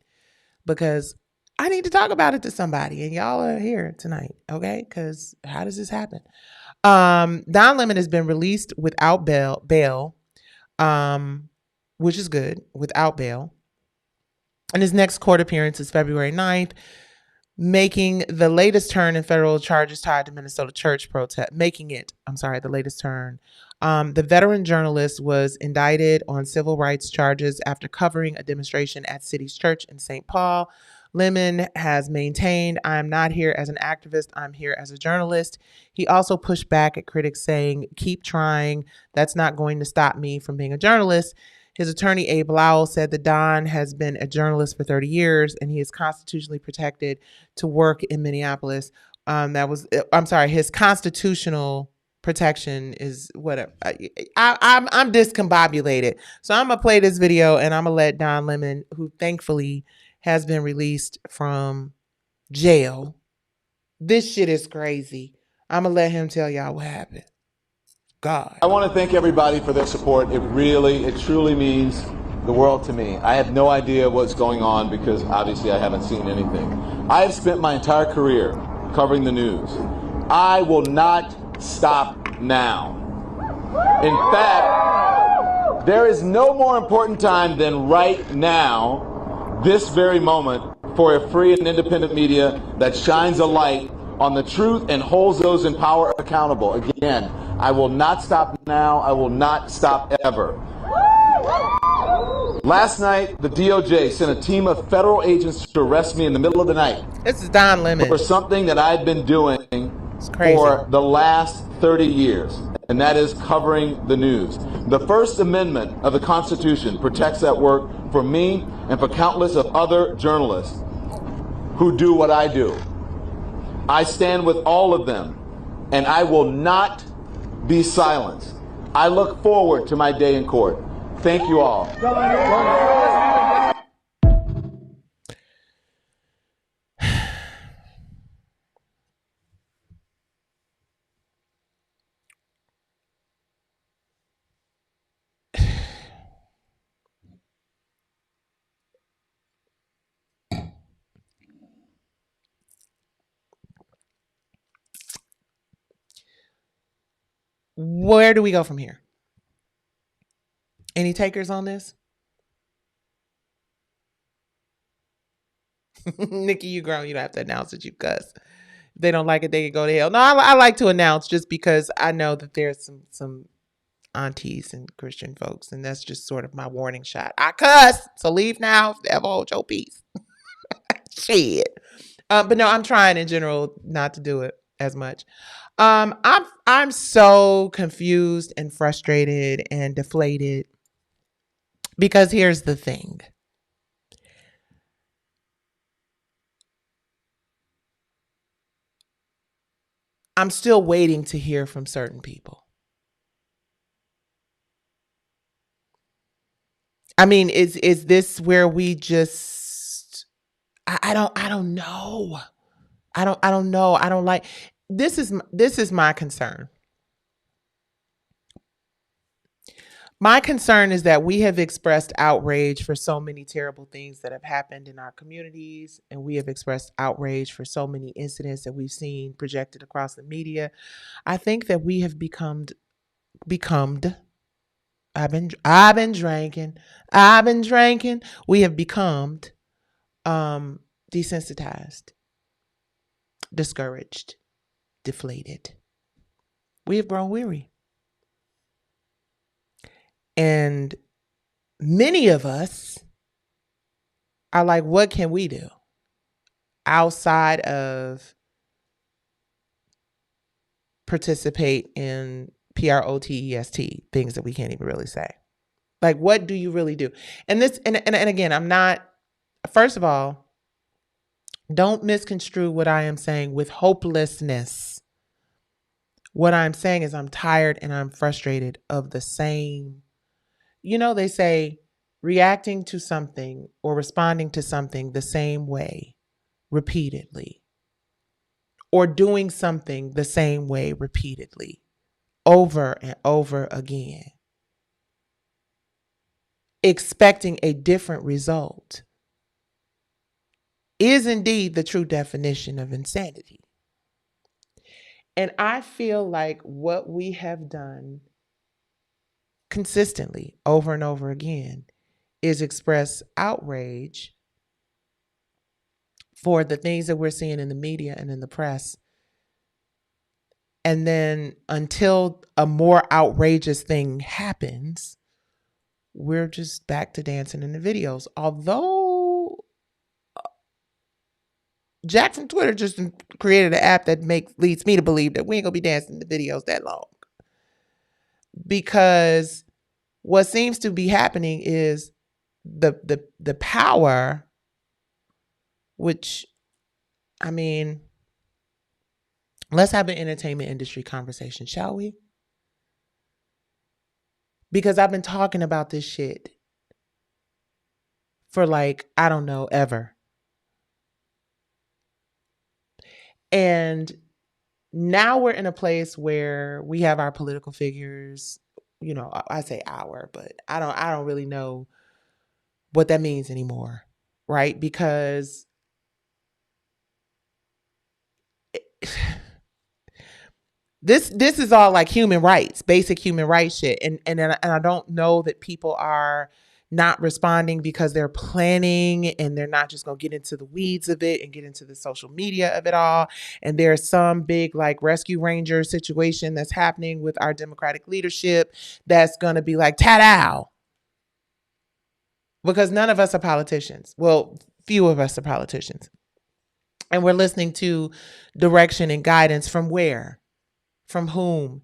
because I need to talk about it to somebody, and y'all are here tonight, okay? Because how does this happen? Don Lemon has been released without bail, which is good, without bail. And his next court appearance is February 9th, making the latest turn in federal charges tied to Minnesota church protest, the latest turn. The veteran journalist was indicted on civil rights charges after covering a demonstration at City's Church in St. Paul. Lemon has maintained, "I am not here as an activist, I'm here as a journalist." He also pushed back at critics saying, "Keep trying, that's not going to stop me from being a journalist." His attorney, Abe Lowell, said that Don has been a journalist for 30 years and he is constitutionally protected to work in Minneapolis. His constitutional protection is whatever. I'm discombobulated. So I'm going to play this video and I'm going to let Don Lemon, who thankfully has been released from jail. This shit is crazy. I'm going to let him tell y'all what happened. God. I want to thank everybody for their support. It truly means the world to me. I have no idea what's going on because obviously I haven't seen anything. I have spent my entire career covering the news. I will not stop now. In fact, there is no more important time than right now, this very moment, for a free and independent media that shines a light on the truth and holds those in power accountable. Again, I will not stop now. I will not stop ever. Last night, the DOJ sent a team of federal agents to arrest me in the middle of the night. This is Don Lemon. For something that I've been doing for the last 30 years, and that is covering the news. The First Amendment of the Constitution protects that work for me and for countless of other journalists who do what I do. I stand with all of them, and I will not be silenced. I look forward to my day in court. Thank you all. Where do we go from here? Any takers on this? Nicki, you grown. You don't have to announce that you cuss. If they don't like it, they can go to hell. No, I like to announce just because I know that there's some aunties and Christian folks, and that's just sort of my warning shot. I cuss, so leave now. Ever hold your peace. Shit. But no, I'm trying in general not to do it as much. I'm so confused and frustrated and deflated because here's the thing. I'm still waiting to hear from certain people. I mean, is this where we just I don't know. I don't know. I don't like this is my concern. My concern is that we have expressed outrage for so many terrible things that have happened in our communities, and we have expressed outrage for so many incidents that we've seen projected across the media. I think that we have become I've been drinking. We have become desensitized, discouraged, deflated. We have grown weary. And many of us are like, what can we do outside of participate in protest, things that we can't even really say? Like, what do you really do? And this, and again, I'm not, first of all, don't misconstrue what I am saying with hopelessness. What I'm saying is I'm tired and I'm frustrated of the same. You know, they say reacting to something or responding to something the same way repeatedly, or doing something the same way repeatedly over and over again, expecting a different result, is indeed the true definition of insanity. And I feel like what we have done consistently over and over again is express outrage for the things that we're seeing in the media and in the press. And then until a more outrageous thing happens, we're just back to dancing in the videos. Although Jack from Twitter just created an app that leads me to believe that we ain't gonna be dancing in the videos that long. Because what seems to be happening is the power, which, I mean, let's have an entertainment industry conversation, shall we? Because I've been talking about this shit for like, I don't know, ever. And now we're in a place where we have our political figures, you know, I say our, but I don't really know what that means anymore, right? Because this is all like human rights, basic human rights shit. And I don't know that people are not responding because they're planning and they're not just going to get into the weeds of it and get into the social media of it all. And there's some big like rescue ranger situation that's happening with our Democratic leadership that's going to be like, ta-dow. Because none of us are politicians. Well, few of us are politicians. And we're listening to direction and guidance from where? From whom?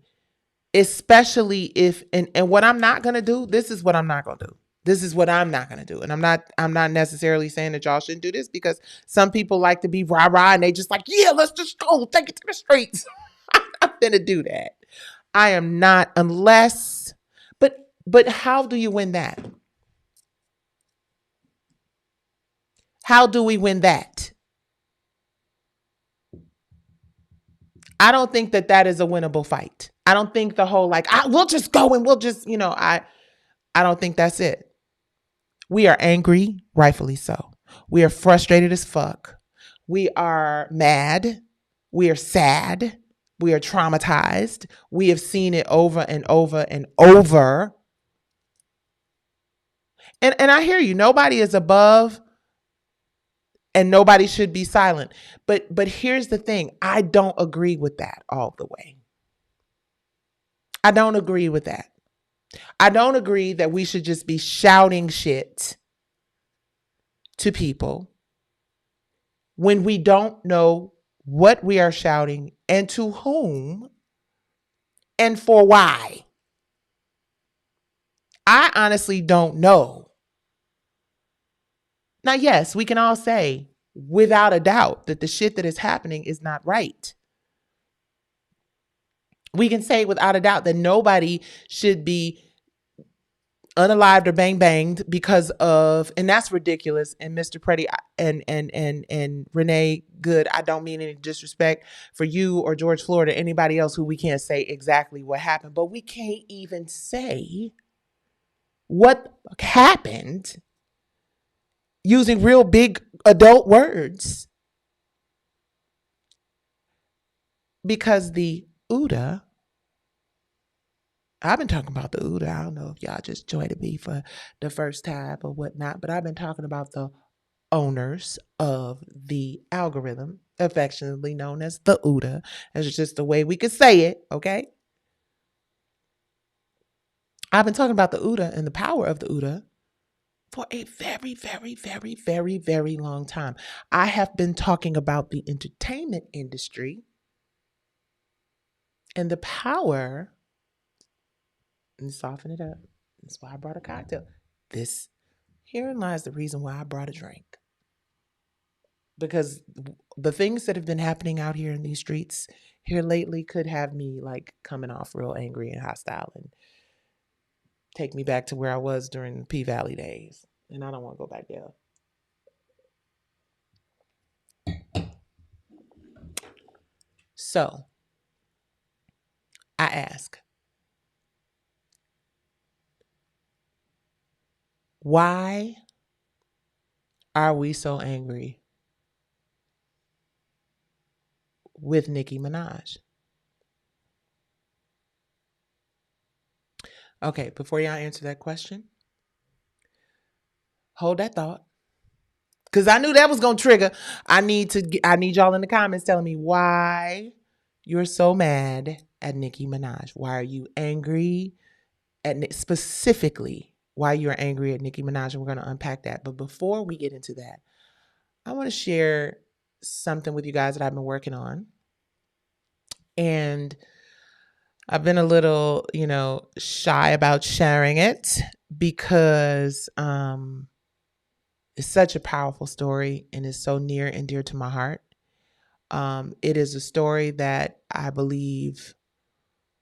Especially if, and what I'm not going to do, this is what I'm not going to do. This is what I'm not going to do. And I'm not necessarily saying that y'all shouldn't do this, because some people like to be rah-rah and they just like, yeah, let's just go take it to the streets. I'm not going to do that. I am not, unless, but how do you win that? How do we win that? I don't think that is a winnable fight. I don't think the whole like, we'll just go and we'll just, you know, I don't think that's it. We are angry, rightfully so. We are frustrated as fuck. We are mad. We are sad. We are traumatized. We have seen it over and over and over. And I hear you. Nobody is above and nobody should be silent. But here's the thing. I don't agree with that all the way. I don't agree with that. I don't agree that we should just be shouting shit to people when we don't know what we are shouting and to whom and for why. I honestly don't know. Now, yes, we can all say without a doubt that the shit that is happening is not right. We can say without a doubt that nobody should be unalived or banged because of, and that's ridiculous. And Mr. Preddy and Renee Good, I don't mean any disrespect for you or George Floyd or anybody else who we can't say exactly what happened, but we can't even say what happened using real big adult words. Because the OODA, I've been talking about the OODA. I don't know if y'all just joined me for the first time or whatnot, but I've been talking about the owners of the algorithm, affectionately known as the OODA. That's just the way we could say it, okay? I've been talking about the OODA and the power of the OODA for a very, very, very, very, very long time. I have been talking about the entertainment industry and the power, and soften it up. That's why I brought a cocktail. Herein lies the reason why I brought a drink. Because the things that have been happening out here in these streets here lately could have me like coming off real angry and hostile and take me back to where I was during the P Valley days. And I don't want to go back there. So I ask, why are we so angry with Nicki Minaj? Okay, before y'all answer that question, hold that thought. Because I knew that was going to trigger. I need y'all in the comments telling me why you're so mad at Nicki Minaj. Why are you angry specifically why you're angry at Nicki Minaj? And we're going to unpack that. But before we get into that, I want to share something with you guys that I've been working on. And I've been a little, shy about sharing it because it's such a powerful story and it's so near and dear to my heart. It is a story that I believe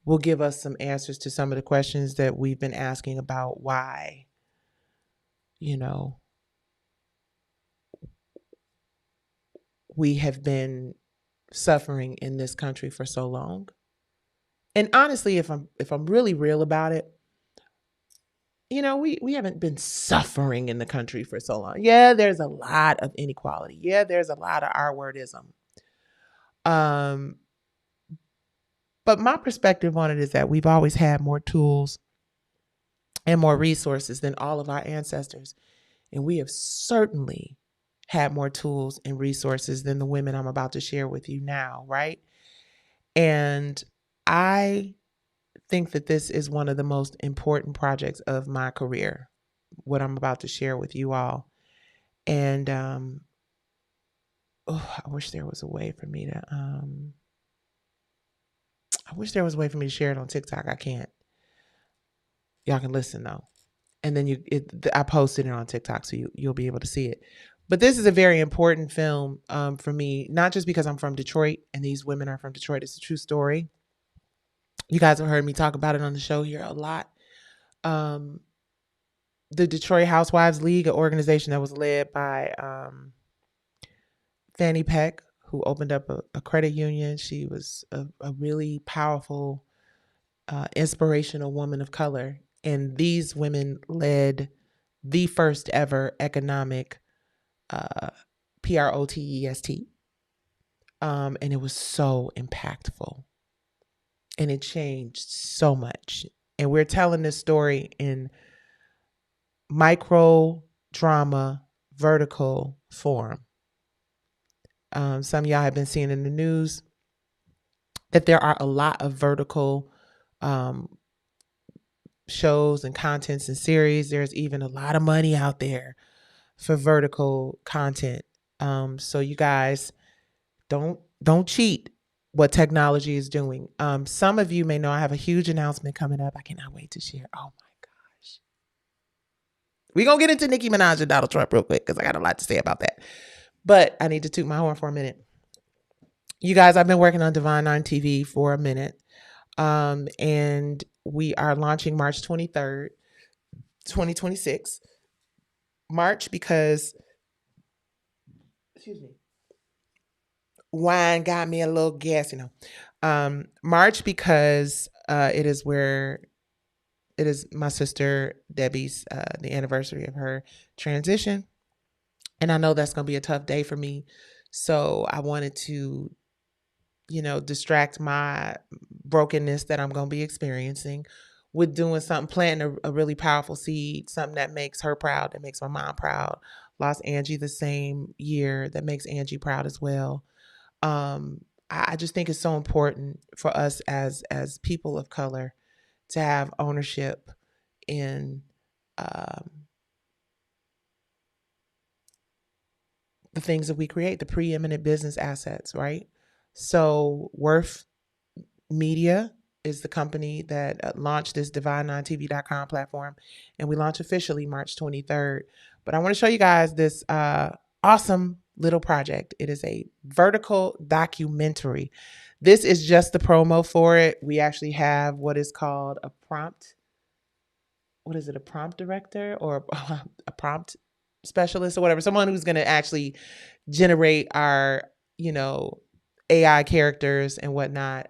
will give us some answers to some of the questions that we've been asking about why, we have been suffering in this country for so long. And honestly, if I'm really real about it, we haven't been suffering in the country for so long. Yeah, there's a lot of inequality. Yeah, there's a lot of R-wordism. But my perspective on it is that we've always had more tools and more resources than all of our ancestors. And we have certainly had more tools and resources than the women I'm about to share with you now, right? And I think that this is one of the most important projects of my career, what I'm about to share with you all. And I wish there was a way for me to share it on TikTok. I can't. Y'all can listen though. And then I posted it on TikTok, so you'll be able to see it. But this is a very important film for me, not just because I'm from Detroit and these women are from Detroit. It's a true story. You guys have heard me talk about it on the show here a lot. The Detroit Housewives League, an organization that was led by Fannie Peck, who opened up a credit union. She was a really powerful, inspirational woman of color. And these women led the first ever economic protest. And it was so impactful. And it changed so much. And we're telling this story in micro drama, vertical form. Some of y'all have been seeing in the news that there are a lot of vertical shows and contents and series. There's even a lot of money out there for vertical content. So you guys don't cheat what technology is doing. Some of you may know I have a huge announcement coming up. I cannot wait to share. Oh my gosh. We're going to get into Nicki Minaj and Donald Trump real quick because I got a lot to say about that. But I need to toot my horn for a minute. You guys, I've been working on Divine 9 TV for a minute. And we are launching March 23rd, 2026. March because, excuse me, wine got me a little gassy. March because it is where it is my sister Debbie's the anniversary of her transition, and I know that's going to be a tough day for me. So I wanted to, distract my brokenness that I'm going to be experiencing with doing something, planting a really powerful seed, something that makes her proud, that makes my mom proud. Lost Angie the same year, that makes Angie proud as well. I just think it's so important for us as people of color to have ownership in the things that we create, the preeminent business assets, right? So Worth Media is the company that launched this divine9tv.com platform, and we launch officially March 23rd. But I want to show you guys this awesome little project. It is a vertical documentary. This is just the promo for it. We actually have what is called a prompt. What is it? A prompt director or a prompt specialist or whatever. Someone who's going to actually generate our, AI characters and whatnot.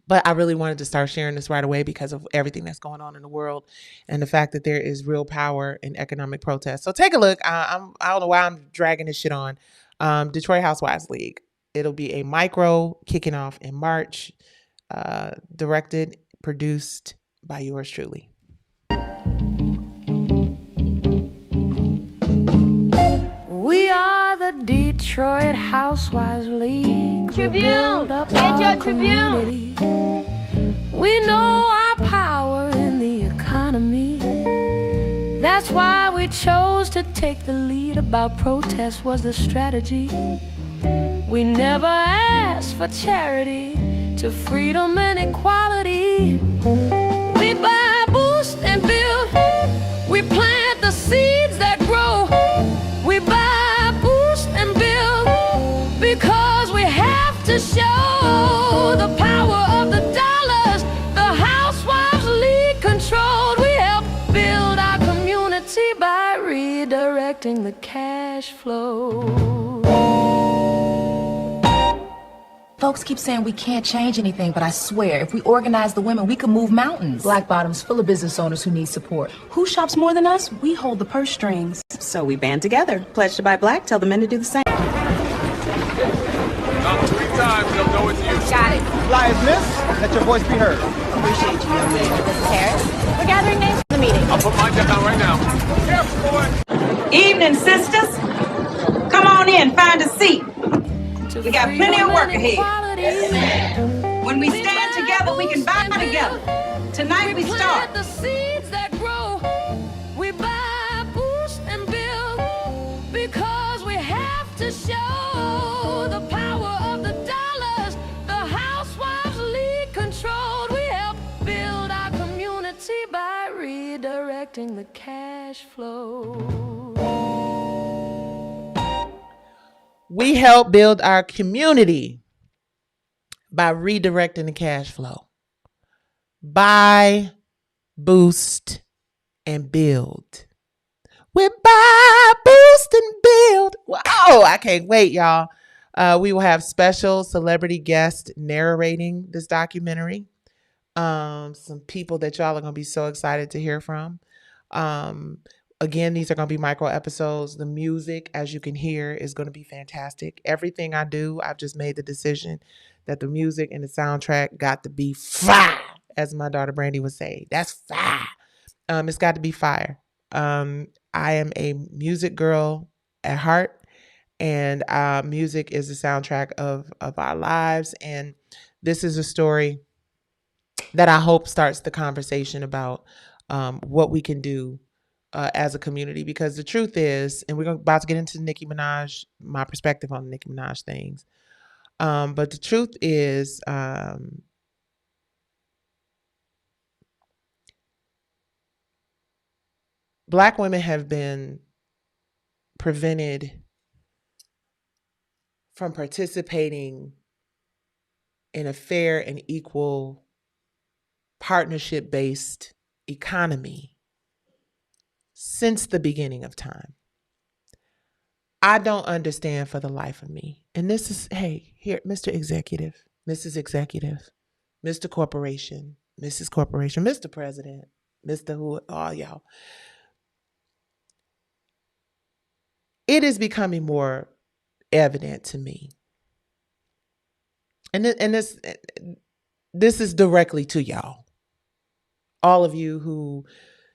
But I really wanted to start sharing this right away because of everything that's going on in the world and the fact that there is real power in economic protest. So take a look. I don't know why I'm dragging this shit on. Detroit Housewives League. It'll be a micro kicking off in March, directed, produced by yours truly. We are the Detroit Housewives League. Tribune, get your Tribune. We know our power in the economy. That's why we chose to take the lead. About protest was the strategy. We never asked for charity, to freedom and equality. We buy, boost, and build. We plant the seeds that grow. We buy, boost, and build because we have to show the power of the dollars the Housewives League controlled. We help build our community by redirecting the cash flow. Folks keep saying we can't change anything, but I swear, if we organize the women, we could move mountains. Black Bottom's full of business owners who need support. Who shops more than us? We hold the purse strings. So we band together. Pledge to buy black, tell the men to do the same. Not 3 times, they'll know it's you. Got it. Fly as miss, let your voice be heard. Appreciate you, young lady. This is Harris. We're gathering names for the meeting. I'll put mine down right now. Careful, boy. Evening, sisters. Come on in, find a seat. We got plenty of work ahead. When we stand together, we can buy together. Tonight we start. The seeds that grow. We buy, boost, and build because we have to show the power of the dollars the Housewives League controlled. We help build our community by redirecting the cash flow. We help build our community by redirecting the cash flow. Buy, boost, and build. We buy, boost, and build. Wow, I can't wait, y'all. We will have special celebrity guests narrating this documentary. Some people that y'all are going to be so excited to hear from. Again, these are going to be micro episodes. The music, as you can hear, is going to be fantastic. Everything I do, I've just made the decision that the music and the soundtrack got to be fire, as my daughter Brandy would say. That's fire. It's got to be fire. I am a music girl at heart, and music is the soundtrack of our lives. And this is a story that I hope starts the conversation about what we can do as a community, because the truth is, and we're about to get into Nicki Minaj, my perspective on the Nicki Minaj things. But the truth is, Black women have been prevented from participating in a fair and equal partnership-based economy since the beginning of time. I don't understand for the life of me. And this is, hey, here, Mr. Executive, Mrs. Executive, Mr. Corporation, Mrs. Corporation, Mr. President, Mr. Who, all y'all. It is becoming more evident to me. And this is directly to y'all. All of you who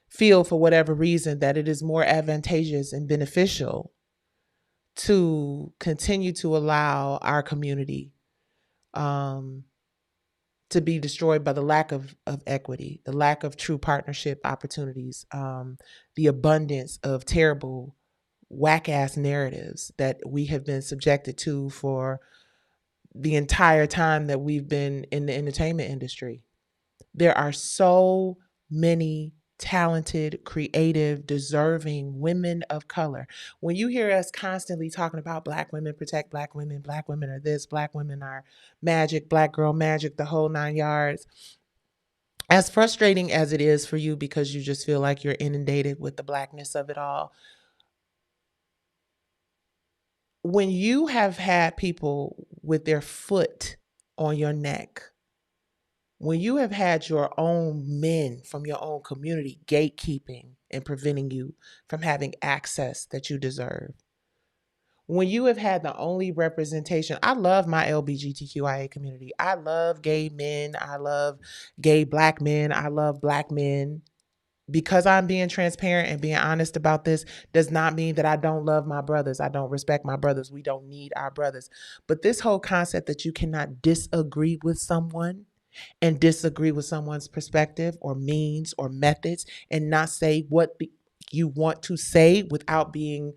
feel for whatever reason that it is more advantageous and beneficial to continue to allow our community to be destroyed by the lack of equity, the lack of true partnership opportunities, the abundance of terrible, whack-ass narratives that we have been subjected to for the entire time that we've been in the entertainment industry. There are so many talented, creative, deserving women of color. When you hear us constantly talking about Black women protect Black women are this, Black women are magic, Black girl magic, the whole 9 yards. As frustrating as it is for you because you just feel like you're inundated with the Blackness of it all, when you have had people with their foot on your neck, when you have had your own men from your own community gatekeeping and preventing you from having access that you deserve, when you have had the only representation, I love my LGBTQIA community. I love gay men. I love gay Black men. I love Black men. Because I'm being transparent and being honest about this does not mean that I don't love my brothers. I don't respect my brothers. We don't need our brothers. But this whole concept that you cannot disagree with someone and disagree with someone's perspective or means or methods and not say what you want to say without being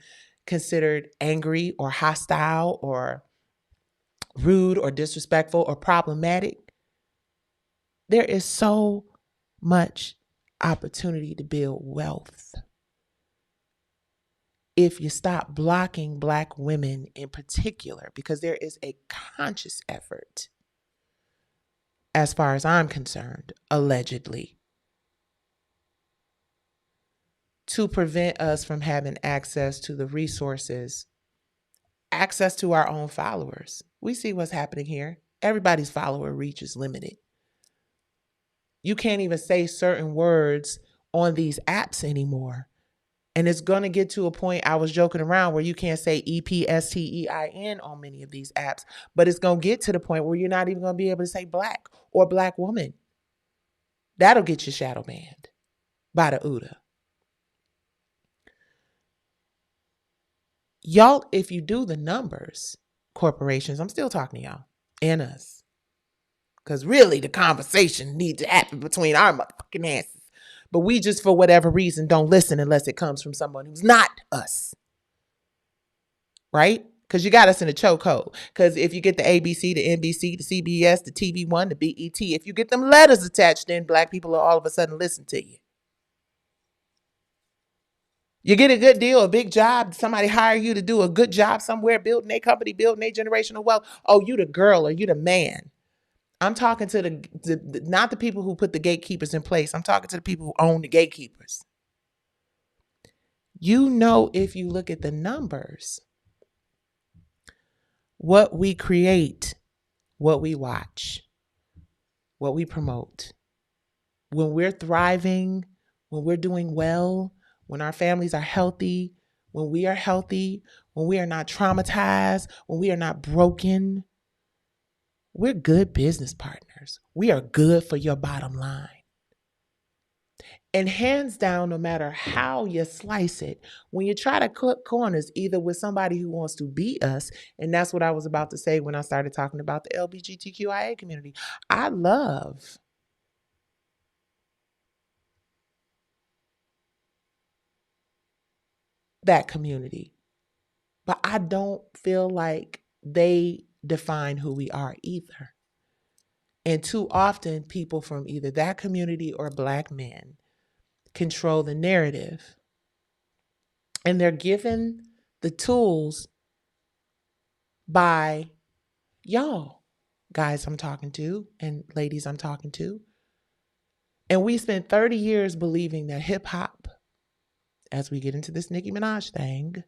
considered angry or hostile or rude or disrespectful or problematic. There is so much opportunity to build wealth if you stop blocking Black women in particular, because there is a conscious effort, as far as I'm concerned, allegedly, to prevent us from having access to the resources, access to our own followers. We see what's happening here. Everybody's follower reach is limited. You can't even say certain words on these apps anymore. And it's going to get to a point, I was joking around, where you can't say EPSTEIN on many of these apps, but it's going to get to the point where you're not even going to be able to say Black or Black woman. That'll get you shadow banned by the UDA. Y'all, if you do the numbers, corporations, I'm still talking to y'all and us, because really the conversation needs to happen between our motherfucking asses. But we just, for whatever reason, don't listen unless it comes from someone who's not us. Right? Because you got us in a chokehold. Because if you get the ABC, the NBC, the CBS, the TV1, the BET, if you get them letters attached, then Black people will all of a sudden listen to you. You get a good deal, a big job, somebody hire you to do a good job somewhere, building a company, building a generational wealth. Oh, you the girl or you the man. I'm talking to the not the people who put the gatekeepers in place. I'm talking to the people who own the gatekeepers. You know, if you look at the numbers, what we create, what we watch, what we promote, when we're thriving, when we're doing well, when our families are healthy, when we are healthy, when we are not traumatized, when we are not broken, we're good business partners. We are good for your bottom line. And hands down, no matter how you slice it, when you try to cut corners, either with somebody who wants to beat us, and that's what I was about to say when I started talking about the LGBTQIA community. I love that community, but I don't feel like they define who we are either. And too often, people from either that community or Black men control the narrative. And they're given the tools by y'all, guys I'm talking to and ladies I'm talking to. And we spent 30 years believing that hip hop, as we get into this Nicki Minaj thing,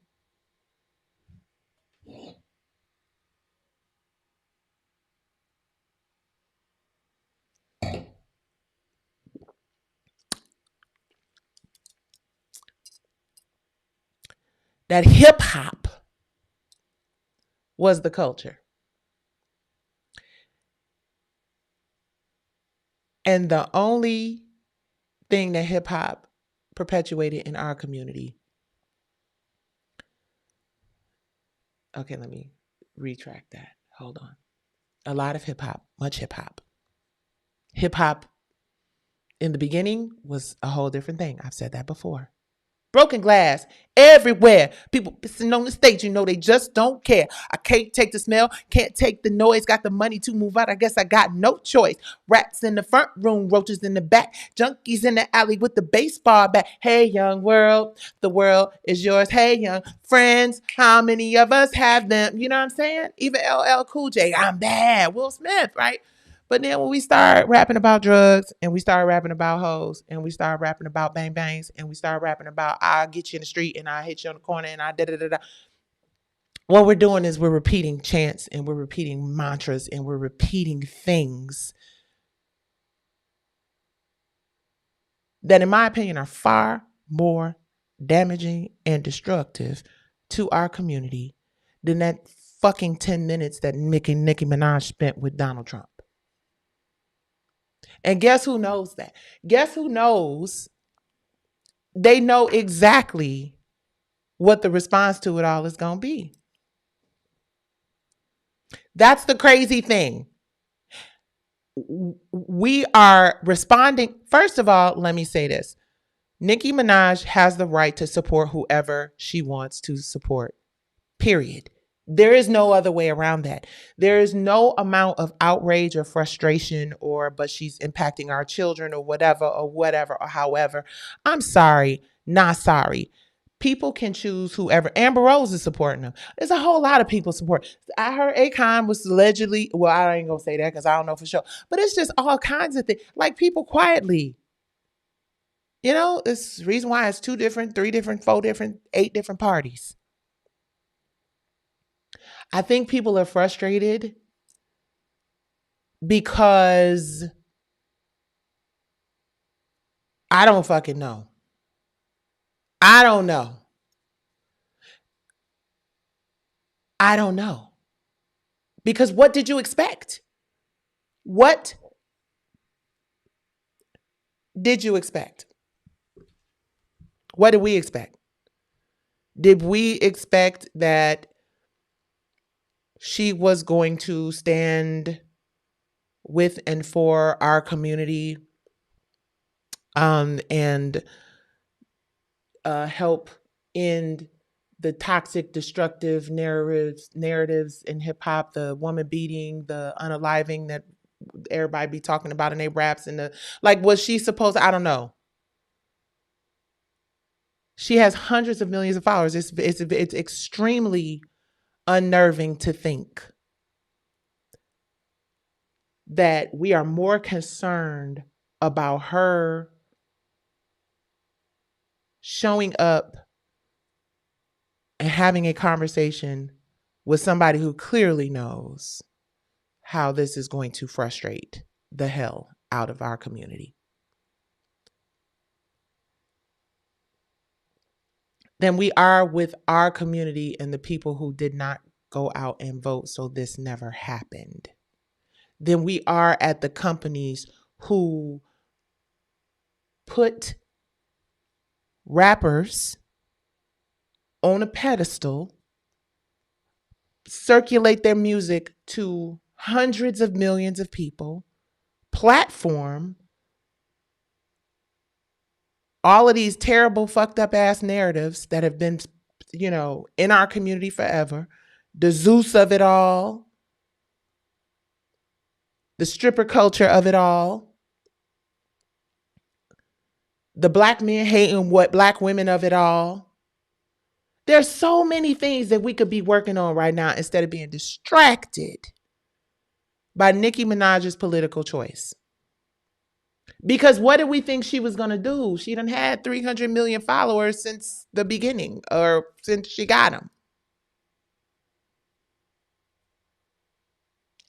that hip hop was the culture. And the only thing that hip hop perpetuated in our community. Okay, let me retract that. Hold on. A lot of hip hop, much hip hop. Hip hop in the beginning was a whole different thing. I've said that before. Broken glass everywhere. People sitting on the stage, you know, they just don't care. I can't take the smell, can't take the noise, got the money to move out. I guess I got no choice. Rats in the front room, roaches in the back, junkies in the alley with the baseball bat. Hey, young world, the world is yours. Hey, young friends, how many of us have them? You know what I'm saying? Even LL Cool J, I'm bad. Will Smith, right? But then when we start rapping about drugs and we start rapping about hoes and we start rapping about bang bangs and we start rapping about I'll get you in the street and I'll hit you on the corner and I da da da da. What we're doing is we're repeating chants and we're repeating mantras and we're repeating things that, in my opinion, are far more damaging and destructive to our community than that fucking 10 minutes that Nicki Minaj spent with Donald Trump. And guess who knows that? Guess who knows? They know exactly what the response to it all is going to be. That's the crazy thing. We are responding. First of all, let me say this. Nicki Minaj has the right to support whoever she wants to support. Period. There is no other way around that. There is no amount of outrage or frustration but she's impacting our children or whatever, or however. I'm sorry, not sorry. People can choose whoever. Amber Rose is supporting them. There's a whole lot of people support. I heard Akon was allegedly, well, I ain't gonna say that because I don't know for sure, but it's just all kinds of things. Like people quietly. You know, it's the reason why it's 2 different, 3 different, 4 different, 8 different parties. I think people are frustrated because I don't fucking know. I don't know. I don't know. Because what did you expect? What did you expect? What did we expect? Did we expect that she was going to stand with and for our community and help end the toxic, destructive narratives in hip hop, the woman beating, the unaliving that everybody be talking about in their raps, and was she supposed to, I don't know. She has hundreds of millions of followers. It's extremely unnerving to think that we are more concerned about her showing up and having a conversation with somebody who clearly knows how this is going to frustrate the hell out of our community, than we are with our community and the people who did not go out and vote so this never happened, than we are at the companies who put rappers on a pedestal, circulate their music to hundreds of millions of people, platform all of these terrible, fucked up ass narratives that have been, in our community forever. The Zeus of it all, the stripper culture of it all, the black men hating what black women of it all. There's so many things that we could be working on right now instead of being distracted by Nicki Minaj's political choice. Because what did we think she was going to do? She done had 300 million followers since the beginning, or since she got them.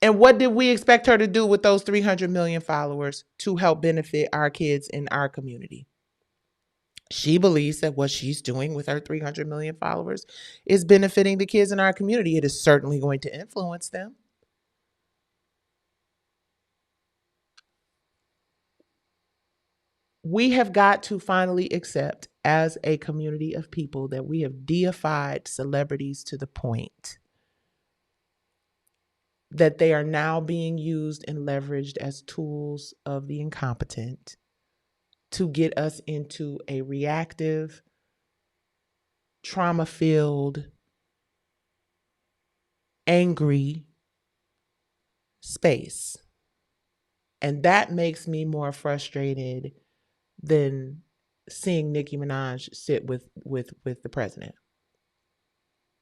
And what did we expect her to do with those 300 million followers to help benefit our kids in our community? She believes that what she's doing with her 300 million followers is benefiting the kids in our community. It is certainly going to influence them. We have got to finally accept as a community of people that we have deified celebrities to the point that they are now being used and leveraged as tools of the incompetent to get us into a reactive, trauma-filled, angry space. And that makes me more frustrated than seeing Nicki Minaj sit with the president.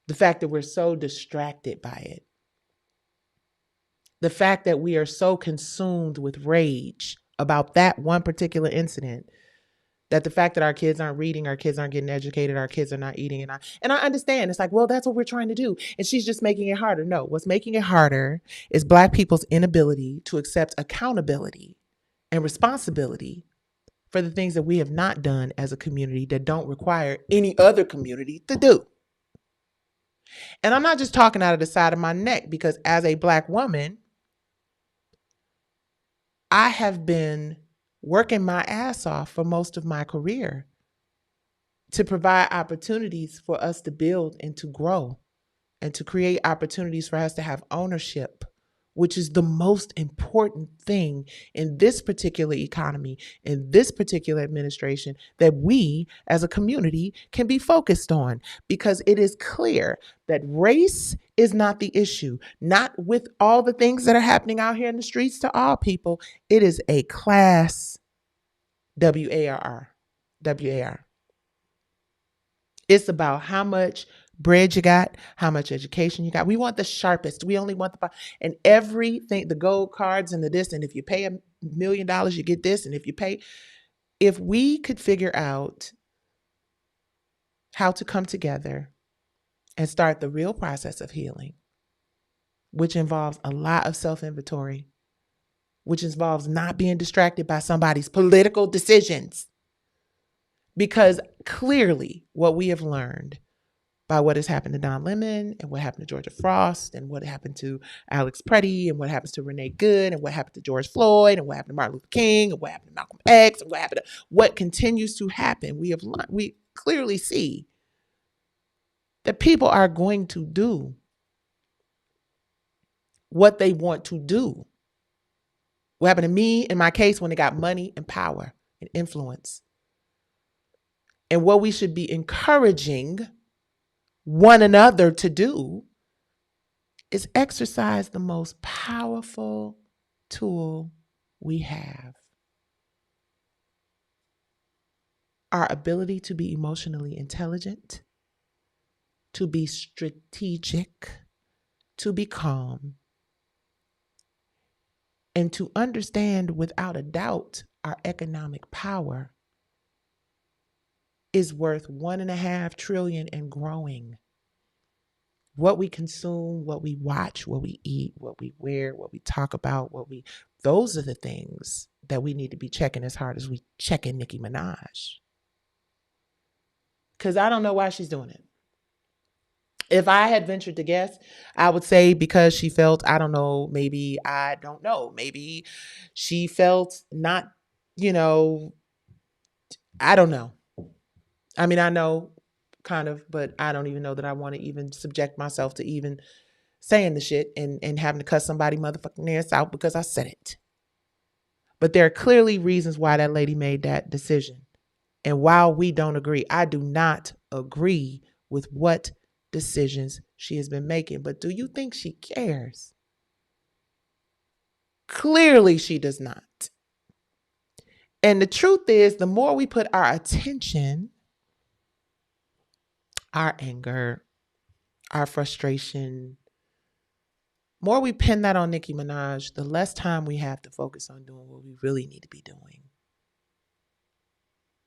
The fact that we're so distracted by it. The fact that we are so consumed with rage about that one particular incident, that the fact that our kids aren't reading, our kids aren't getting educated, our kids are not eating. And I understand. It's like, well, that's what we're trying to do. And she's just making it harder. No, what's making it harder is Black people's inability to accept accountability and responsibility for the things that we have not done as a community that don't require any other community to do. And I'm not just talking out of the side of my neck, because as a Black woman, I have been working my ass off for most of my career to provide opportunities for us to build and to grow and to create opportunities for us to have ownership, which is the most important thing in this particular economy, in this particular administration, that we as a community can be focused on, because it is clear that race is not the issue, not with all the things that are happening out here in the streets to all people. It is a class, W-A-R. It's about how much bread you got, how much education you got. We want the sharpest. We only want and everything, the gold cards and the this. And if you pay $1 million, you get this. And if we could figure out how to come together and start the real process of healing, which involves a lot of self-inventory, which involves not being distracted by somebody's political decisions. Because clearly what we have learned by what has happened to Don Lemon and what happened to Georgia Frost and what happened to Alex Preddy and what happens to Renee Good and what happened to George Floyd and what happened to Martin Luther King and what happened to Malcolm X and what continues to happen. We clearly see that people are going to do what they want to do. What happened to me in my case when they got money and power and influence. And what we should be encouraging one another to do is exercise the most powerful tool we have. Our ability to be emotionally intelligent, to be strategic, to be calm, and to understand without a doubt our economic power is worth $1.5 trillion and growing. What we consume, what we watch, what we eat, what we wear, what we talk about, those are the things that we need to be checking as hard as we checking Nicki Minaj. Because I don't know why she's doing it. If I had ventured to guess, I would say because she felt, maybe she felt not, I don't know. I mean, I know kind of, but I don't even know that I want to even subject myself to even saying the shit and having to cuss somebody motherfucking ass out because I said it. But there are clearly reasons why that lady made that decision. And while we don't agree, I do not agree with what decisions she has been making. But do you think she cares? Clearly she does not. And the truth is, the more we put our attention, our anger, our frustration, more we pin that on Nicki Minaj, the less time we have to focus on doing what we really need to be doing,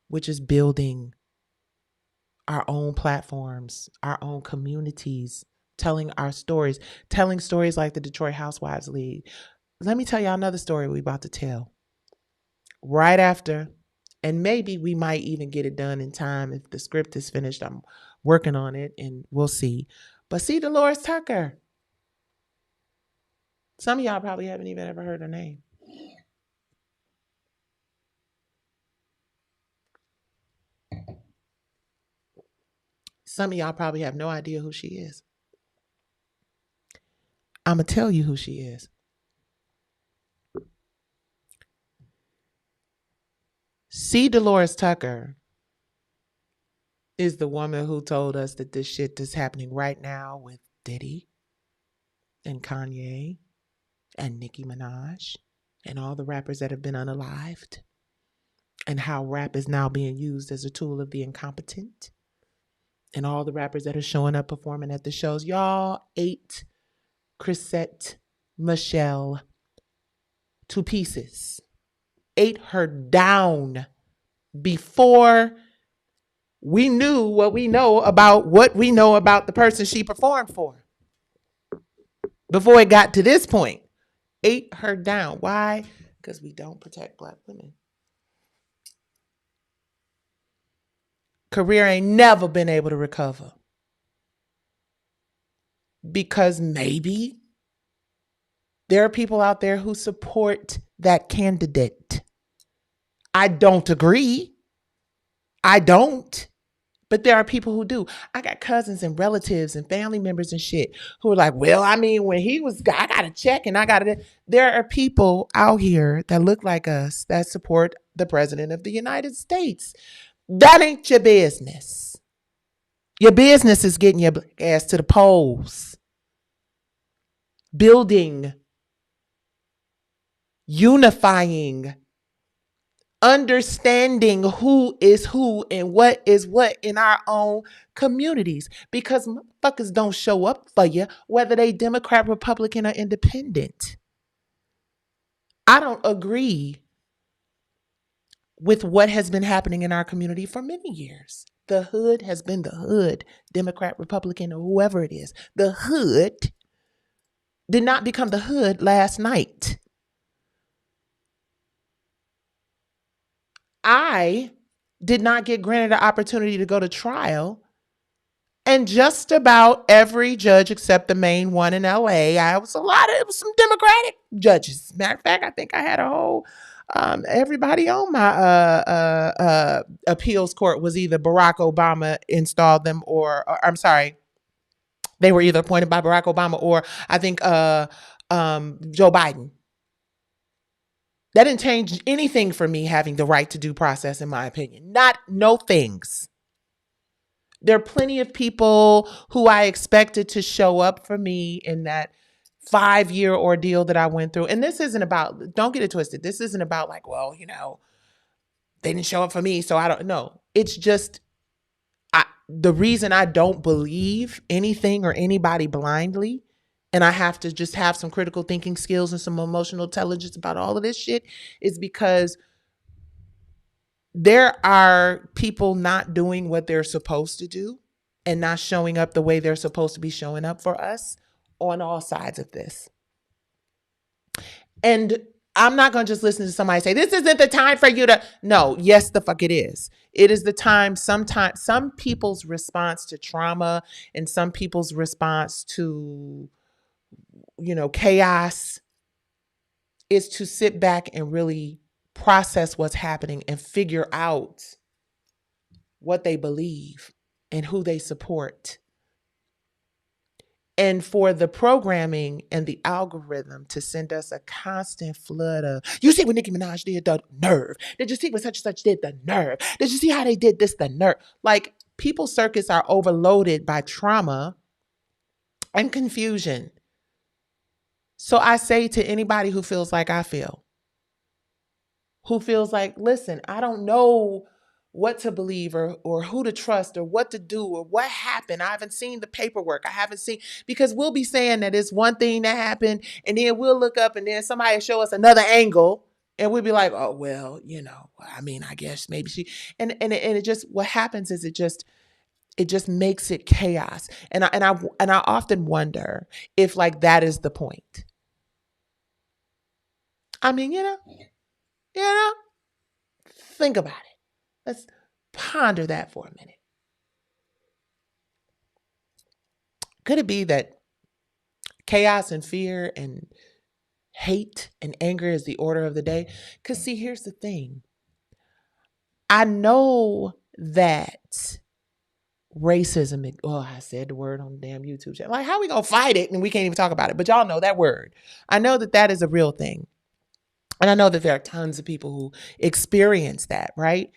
which is building our own platforms, our own communities, telling our stories, telling stories like the Detroit Housewives League. Let me tell y'all another story we're about to tell. Right after And maybe we might even get it done in time if the script is finished. I'm working on it and we'll see. But see Dolores Tucker. Some of y'all probably haven't even ever heard her name. Some of y'all probably have no idea who she is. I'm going to tell you who she is. C. Dolores Tucker is the woman who told us that this shit is happening right now with Diddy and Kanye and Nicki Minaj and all the rappers that have been unalived, and how rap is now being used as a tool of the incompetent, and all the rappers that are showing up performing at the shows. Y'all ate Chrisette Michele to pieces. Ate her down before we knew what we know about the person she performed for. Before it got to this point. Ate her down. Why? Because we don't protect Black women. Career ain't never been able to recover. Because maybe there are people out there who support that candidate. I don't agree. I don't. But there are people who do. I got cousins and relatives and family members and shit who are like, well, I mean, when he was, I got to check and I got to. There are people out here that look like us that support the president of the United States. That ain't your business. Your business is getting your ass to the polls. Building. Unifying. Understanding who is who and what is what in our own communities, because motherfuckers don't show up for you whether they Democrat, Republican, or independent. I don't agree with what has been happening in our community for many years. The hood has been the hood, Democrat, Republican, or whoever it is. The hood did not become the hood last night. I did not get granted an opportunity to go to trial. And just about every judge except the main one in LA, it was some Democratic judges. Matter of fact, I think I had a whole, everybody on my appeals court was either Barack Obama installed them or I'm sorry, they were either appointed by Barack Obama or I think Joe Biden. That didn't change anything for me having the right to due process, in my opinion. No things. There are plenty of people who I expected to show up for me in that 5-year ordeal that I went through. And this isn't about, don't get it twisted. This isn't about like, well, they didn't show up for me, so I don't know. It's just the reason I don't believe anything or anybody blindly, and I have to just have some critical thinking skills and some emotional intelligence about all of this shit, is because there are people not doing what they're supposed to do and not showing up the way they're supposed to be showing up for us on all sides of this. And I'm not going to just listen to somebody say, this isn't the time for you to. No, yes, the fuck it is. It is the time. Sometimes some people's response to trauma and some people's response to chaos is to sit back and really process what's happening and figure out what they believe and who they support. And for the programming and the algorithm to send us a constant flood of, you see what Nicki Minaj did? The nerve. Did you see what such and such did? The nerve. Did you see how they did this? The nerve. Like, people's circuits are overloaded by trauma and confusion. So I say to anybody who feels like I feel, who feels like, listen, I don't know what to believe or who to trust or what to do or what happened. I haven't seen the paperwork. I haven't seen, because we'll be saying that it's one thing that happened and then we'll look up and then somebody will show us another angle and we'll be like, oh, well, I mean, I guess maybe she, and it just, what happens is it just makes it chaos. And I often wonder if like that is the point. I mean, think about it. Let's ponder that for a minute. Could it be that chaos and fear and hate and anger is the order of the day? Because see, here's the thing. I know that racism, I said the word on the damn YouTube channel. Like, how we gonna fight it and we can't even talk about it? But y'all know that word. I know that that is a real thing. And I know that there are tons of people who experience that, right?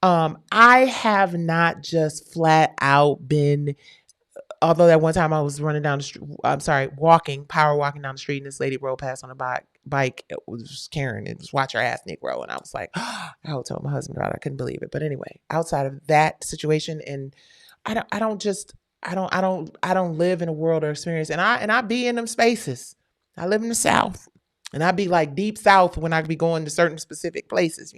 I have not just flat out been, although that one time I was running down the street, power walking down the street, and this lady rode past on a bike. It was Karen. It was watch her ass Negro. And I was like, I told my husband about it. I couldn't believe it. But anyway, outside of that situation, and I don't live in a world or experience. And I be in them spaces. I live in the South. And I be like deep South when I be going to certain specific places,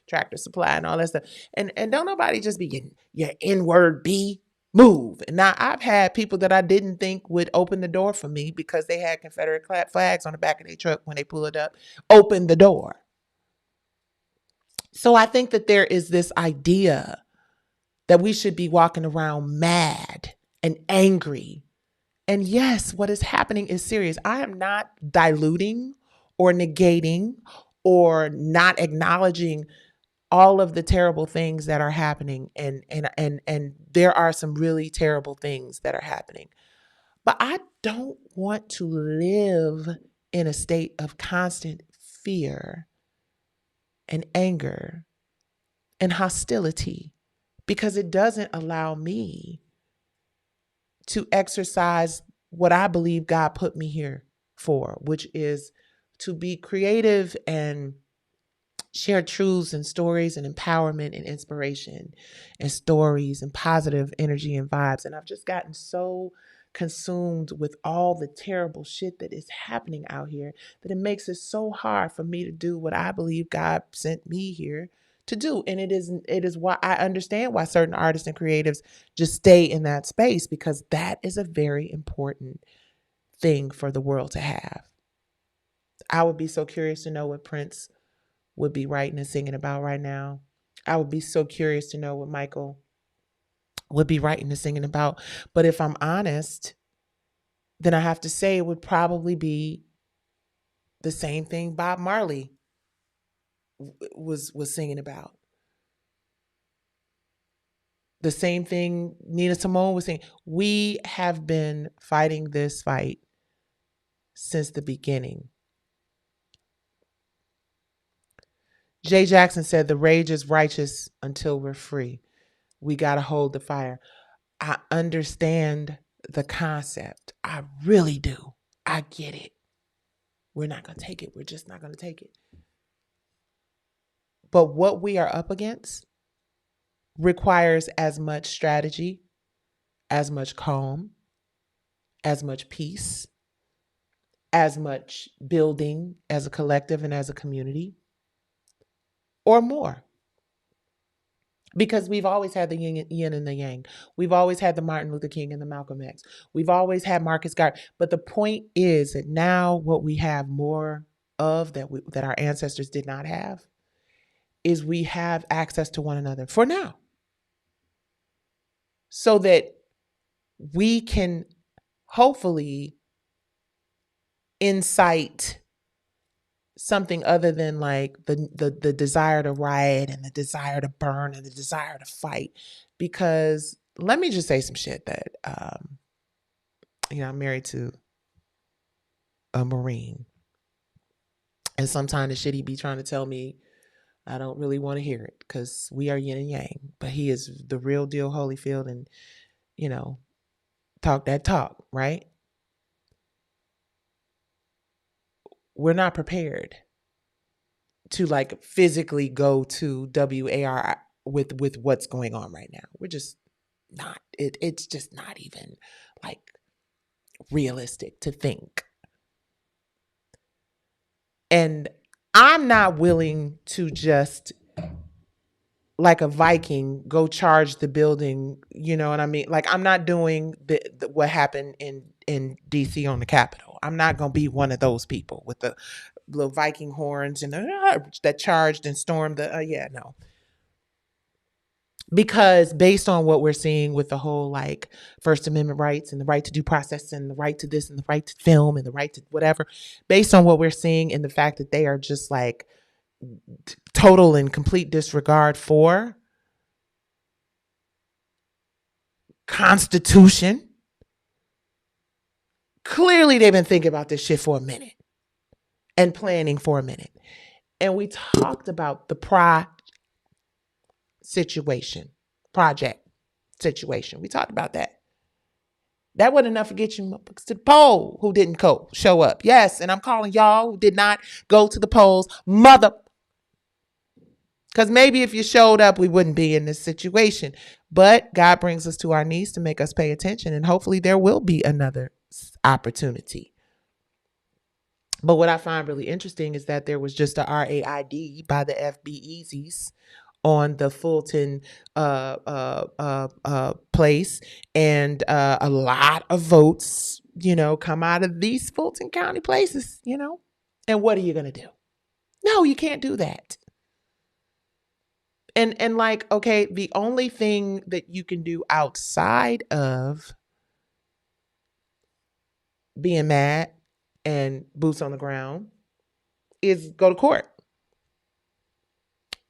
Tractor Supply and all that stuff. And don't nobody just be getting your N-word B move. And now I've had people that I didn't think would open the door for me because they had Confederate flags on the back of their truck when they pull it up, open the door. So I think that there is this idea that we should be walking around mad and angry. And yes, what is happening is serious. I am not diluting or negating or not acknowledging all of the terrible things that are happening. And there are some really terrible things that are happening. But I don't want to live in a state of constant fear and anger and hostility, because it doesn't allow me to exercise what I believe God put me here for, which is to be creative and share truths and stories and empowerment and inspiration and stories and positive energy and vibes. And I've just gotten so consumed with all the terrible shit that is happening out here that it makes it so hard for me to do what I believe God sent me here to do. And it is why I understand why certain artists and creatives just stay in that space, because that is a very important thing for the world to have. I would be so curious to know what Prince would be writing and singing about right now. I would be so curious to know what Michael would be writing and singing about. But if I'm honest, then I have to say it would probably be the same thing Bob Marley was singing about. The same thing Nina Simone was saying. We have been fighting this fight since the beginning. Jay Jackson said, the rage is righteous until we're free. We got to hold the fire. I understand the concept. I really do. I get it. We're not going to take it. We're just not going to take it. But what we are up against requires as much strategy, as much calm, as much peace, as much building as a collective and as a community, or more. Because we've always had the yin and the yang. We've always had the Martin Luther King and the Malcolm X. We've always had Marcus Garvey. But the point is that now what we have more of that our ancestors did not have is we have access to one another for now. So that we can hopefully incite something other than like the desire to riot and the desire to burn and the desire to fight. Because let me just say some shit that, I'm married to a Marine. And sometimes the shit he be trying to tell me, I don't really want to hear it because we are yin and yang. But he is the real deal Holyfield and, talk that talk, right? We're not prepared to like physically go to WAR with what's going on right now. We're just not. It's just not even like realistic to think. And I'm not willing to just like a Viking go charge the building. You know what I mean? Like I'm not doing what happened in DC on the Capitol. I'm not going to be one of those people with the little Viking horns and that charged and stormed no. Because based on what we're seeing with the whole like First Amendment rights and the right to due process and the right to this and the right to film and the right to whatever, based on what we're seeing and the fact that they are just like total and complete disregard for Constitution, clearly they've been thinking about this shit for a minute and planning for a minute. And we talked about the project situation. We talked about that. That wasn't enough to get you to the poll who didn't show up. Yes, and I'm calling y'all who did not go to the polls, mother. Because maybe if you showed up, we wouldn't be in this situation. But God brings us to our knees to make us pay attention. And hopefully there will be another opportunity. But what I find really interesting is that there was just a RAID by the FBEZs on the Fulton place, and a lot of votes, come out of these Fulton County places, And what are you gonna do? No, you can't do that. And like, okay, the only thing that you can do outside of being mad and boots on the ground is go to court.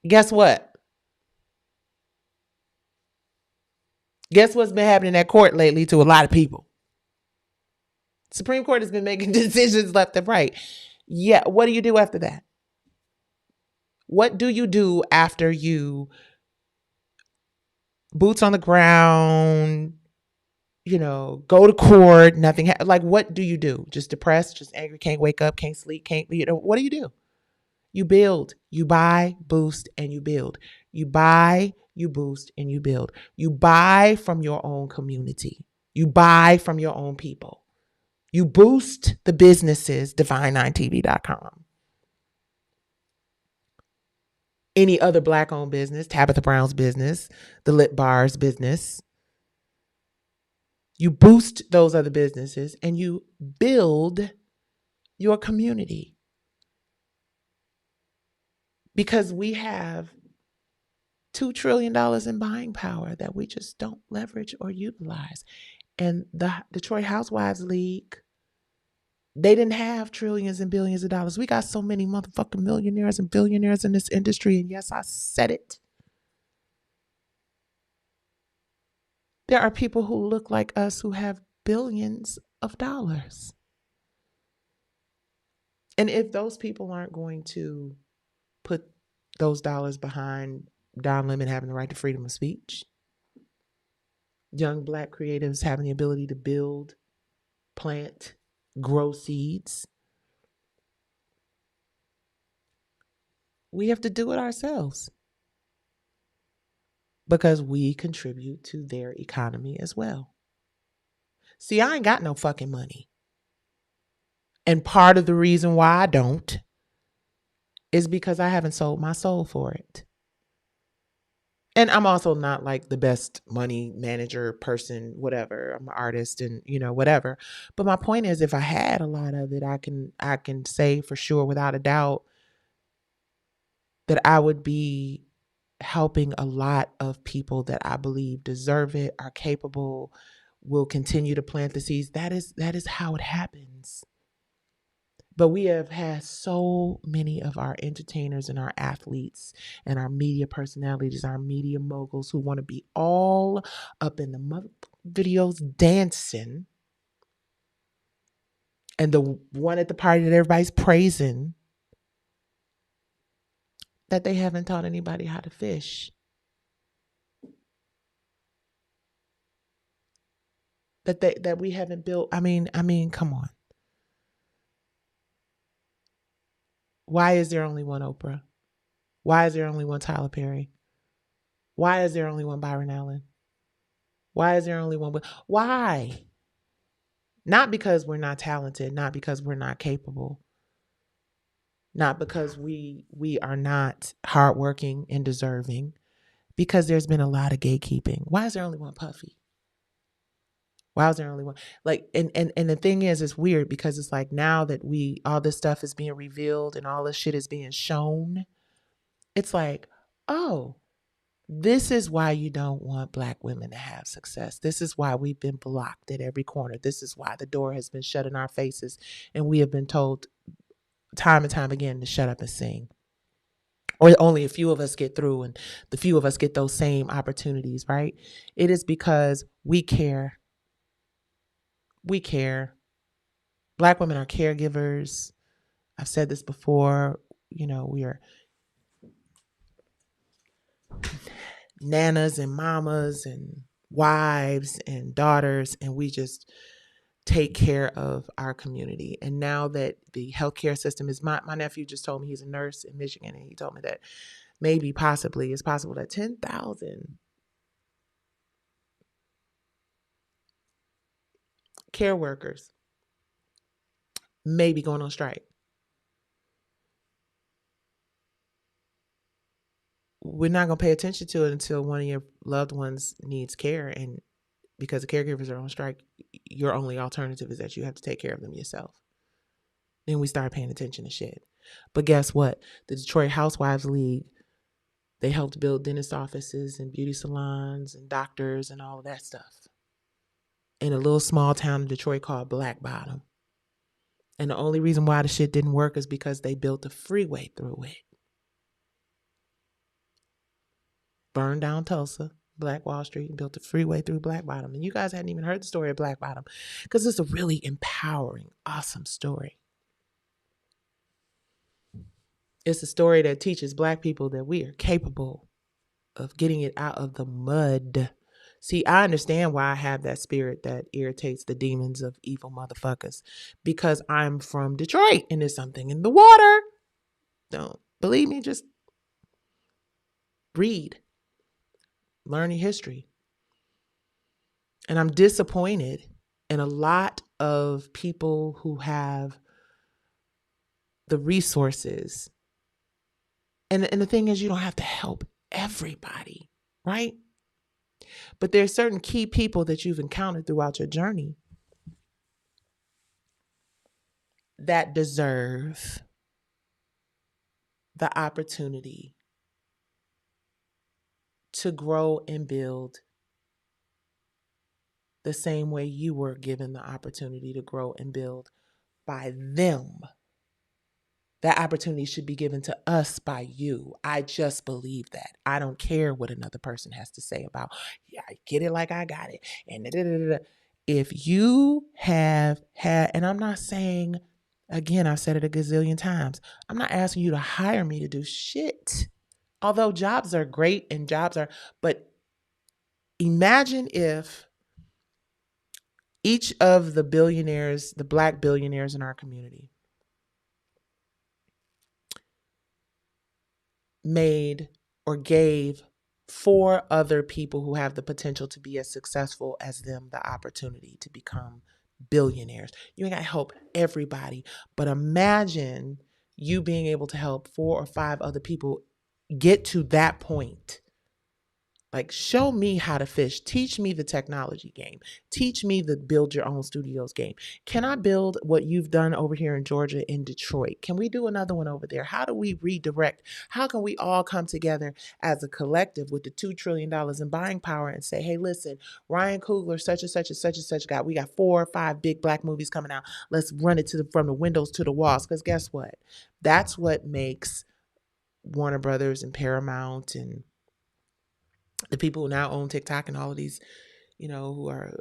Guess what? Guess what's been happening at court lately to a lot of people? Supreme Court has been making decisions left and right. Yeah, what do you do after that? What do you do after you boots on the ground, go to court, nothing, like what do you do? Just depressed, just angry, can't wake up, can't sleep, what do you do? You build, you buy, boost, and you build. You buy, you boost, and you build. You buy from your own community. You buy from your own people. You boost the businesses, divine9tv.com. Any other Black-owned business, Tabitha Brown's business, the Lit Bar's business. You boost those other businesses and you build your community. Because we have $2 trillion in buying power that we just don't leverage or utilize. And the Detroit Housewives League, they didn't have trillions and billions of dollars. We got so many motherfucking millionaires and billionaires in this industry. And yes, I said it. There are people who look like us who have billions of dollars. And if those people aren't going to put those dollars behind Don Lemon having the right to freedom of speech, young Black creatives having the ability to build, plant, grow seeds, we have to do it ourselves because we contribute to their economy as well. See, I ain't got no fucking money. And part of the reason why I don't is because I haven't sold my soul for it. And I'm also not like the best money manager person, whatever. I'm an artist and, whatever. But my point is, if I had a lot of it, I can say for sure, without a doubt, that I would be helping a lot of people that I believe deserve it, are capable, will continue to plant the seeds. That is how it happens. But we have had so many of our entertainers and our athletes and our media personalities, our media moguls who want to be all up in the videos dancing. And the one at the party that everybody's praising, that they haven't taught anybody how to fish. That we haven't built. I mean, come on. Why is there only one Oprah? Why is there only one Tyler Perry? Why is there only one Byron Allen? Why is there only one? Why? Not because we're not talented, not because we're not capable, not because we are not hardworking and deserving, because there's been a lot of gatekeeping. Why is there only one Puffy? Why is there only one? Like, and the thing is, it's weird because it's like now that all this stuff is being revealed and all this shit is being shown, it's like, oh, This is why you don't want Black women to have success. This is why we've been blocked at every corner. This is why the door has been shut in our faces and we have been told time and time again to shut up and sing. Or only a few of us get through and the few of us get those same opportunities, right? It is because we care. We care. Black women are caregivers. I've said this before. We are nanas and mamas and wives and daughters, and we just take care of our community. And now that the healthcare system is, my nephew just told me, he's a nurse in Michigan, and he told me that it's possible that 10,000 care workers may be going on strike. We're not going to pay attention to it until one of your loved ones needs care. And because the caregivers are on strike, your only alternative is that you have to take care of them yourself. Then we start paying attention to shit. But guess what? The Detroit Housewives League, they helped build dentist offices and beauty salons and doctors and all of that stuff in a little small town in Detroit called Black Bottom. And the only reason why the shit didn't work is because they built a freeway through it. Burned down Tulsa, Black Wall Street, and built a freeway through Black Bottom. And you guys hadn't even heard the story of Black Bottom because it's a really empowering, awesome story. It's a story that teaches Black people that we are capable of getting it out of the mud. See, I understand why I have that spirit that irritates the demons of evil motherfuckers, because I'm from Detroit and there's something in the water. Don't believe me, just read. Learn your history. And I'm disappointed in a lot of people who have the resources. And the thing is, you don't have to help everybody, right? But there are certain key people that you've encountered throughout your journey that deserve the opportunity to grow and build the same way you were given the opportunity to grow and build by them. That opportunity should be given to us by you. I just believe that. I don't care what another person has to say about, yeah, I get it like I got it. And da-da-da-da-da. If you have had, and I'm not saying, again, I've said it a gazillion times, I'm not asking you to hire me to do shit. Although jobs are great and but imagine if each of the billionaires, the Black billionaires in our community, made or gave 4 other people who have the potential to be as successful as them the opportunity to become billionaires. You ain't got to help everybody, but imagine you being able to help 4 or 5 other people get to that point. Like, show me how to fish. Teach me the technology game. Teach me the build your own studios game. Can I build what you've done over here in Georgia, in Detroit? Can we do another one over there? How do we redirect? How can we all come together as a collective with the $2 trillion in buying power and say, hey, listen, Ryan Coogler, such and such and such and such we got 4 or 5 big Black movies coming out. Let's run it from the windows to the walls. Because guess what? That's what makes Warner Brothers and Paramount and the people who now own TikTok and all of these, who are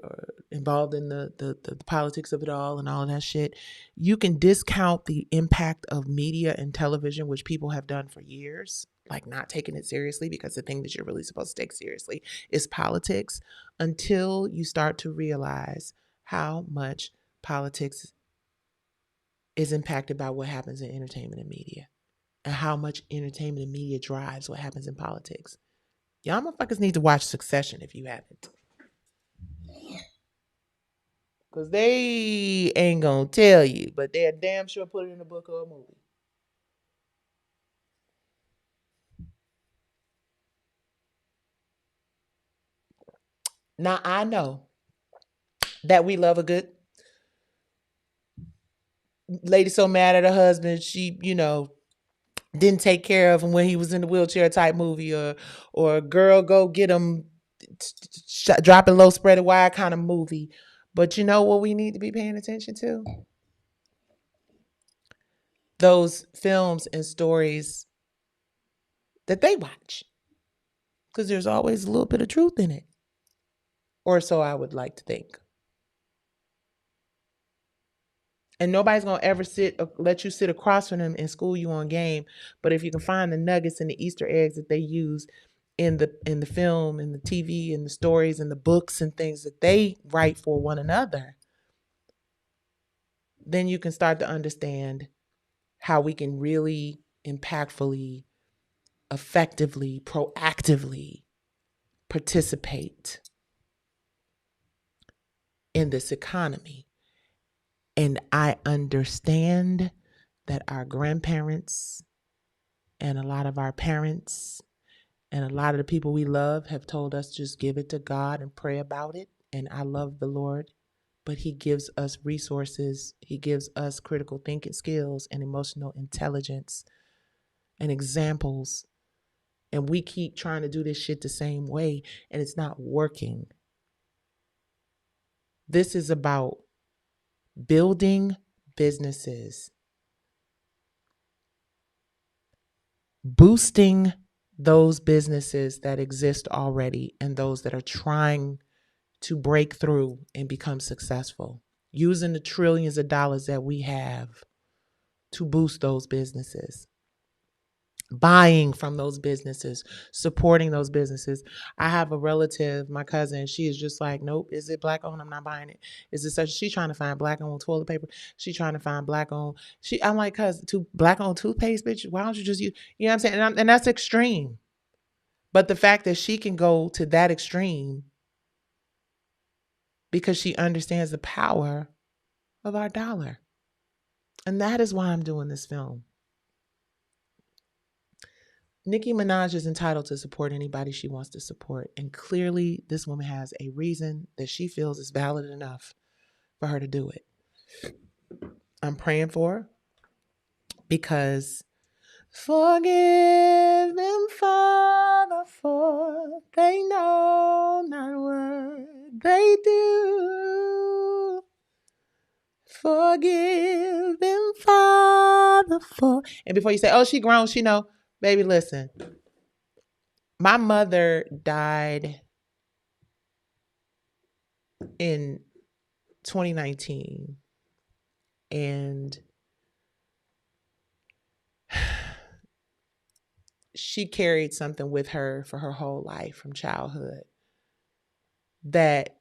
involved in the politics of it all and all of that shit. You can discount the impact of media and television, which people have done for years, like not taking it seriously, because the thing that you're really supposed to take seriously is politics, until you start to realize how much politics is impacted by what happens in entertainment and media, and how much entertainment and media drives what happens in politics. Y'all motherfuckers need to watch Succession if you haven't. Because they ain't going to tell you, but they're damn sure put it in a book or a movie. Now, I know that we love a good lady so mad at her husband, she, didn't take care of him when he was in the wheelchair type movie, or girl go get him, dropping low, spread it wide kind of movie. But you know what we need to be paying attention to? Those films and stories that they watch. Because there's always a little bit of truth in it. Or so I would like to think. And nobody's going to ever let you sit across from them and school you on game. But if you can find the nuggets and the Easter eggs that they use in the film and the TV and the stories and the books and things that they write for one another, then you can start to understand how we can really impactfully, effectively, proactively participate in this economy. And I understand that our grandparents and a lot of our parents and a lot of the people we love have told us just give it to God and pray about it. And I love the Lord, but he gives us resources. He gives us critical thinking skills and emotional intelligence and examples. And we keep trying to do this shit the same way, and it's not working. This is about building businesses, boosting those businesses that exist already and those that are trying to break through and become successful, using the trillions of dollars that we have to boost those businesses, buying from those businesses, supporting those businesses. I have a relative, my cousin, she is just like, nope, is it black owned? I'm not buying it. Is it such? She trying to find black owned toilet paper. She trying to find black owned. I'm like, cuz black owned toothpaste, bitch. Why don't you just use? You know what I'm saying? And that's extreme. But the fact that she can go to that extreme because she understands the power of our dollar. And that is why I'm doing this film. Nicki Minaj is entitled to support anybody she wants to support. And clearly, this woman has a reason that she feels is valid enough for her to do it. I'm praying for her because forgive them, Father, for they know not what they do. Forgive them, Father, for... And before you say, oh, she grown, she know. Baby, listen. My mother died in 2019. And she carried something with her for her whole life from childhood that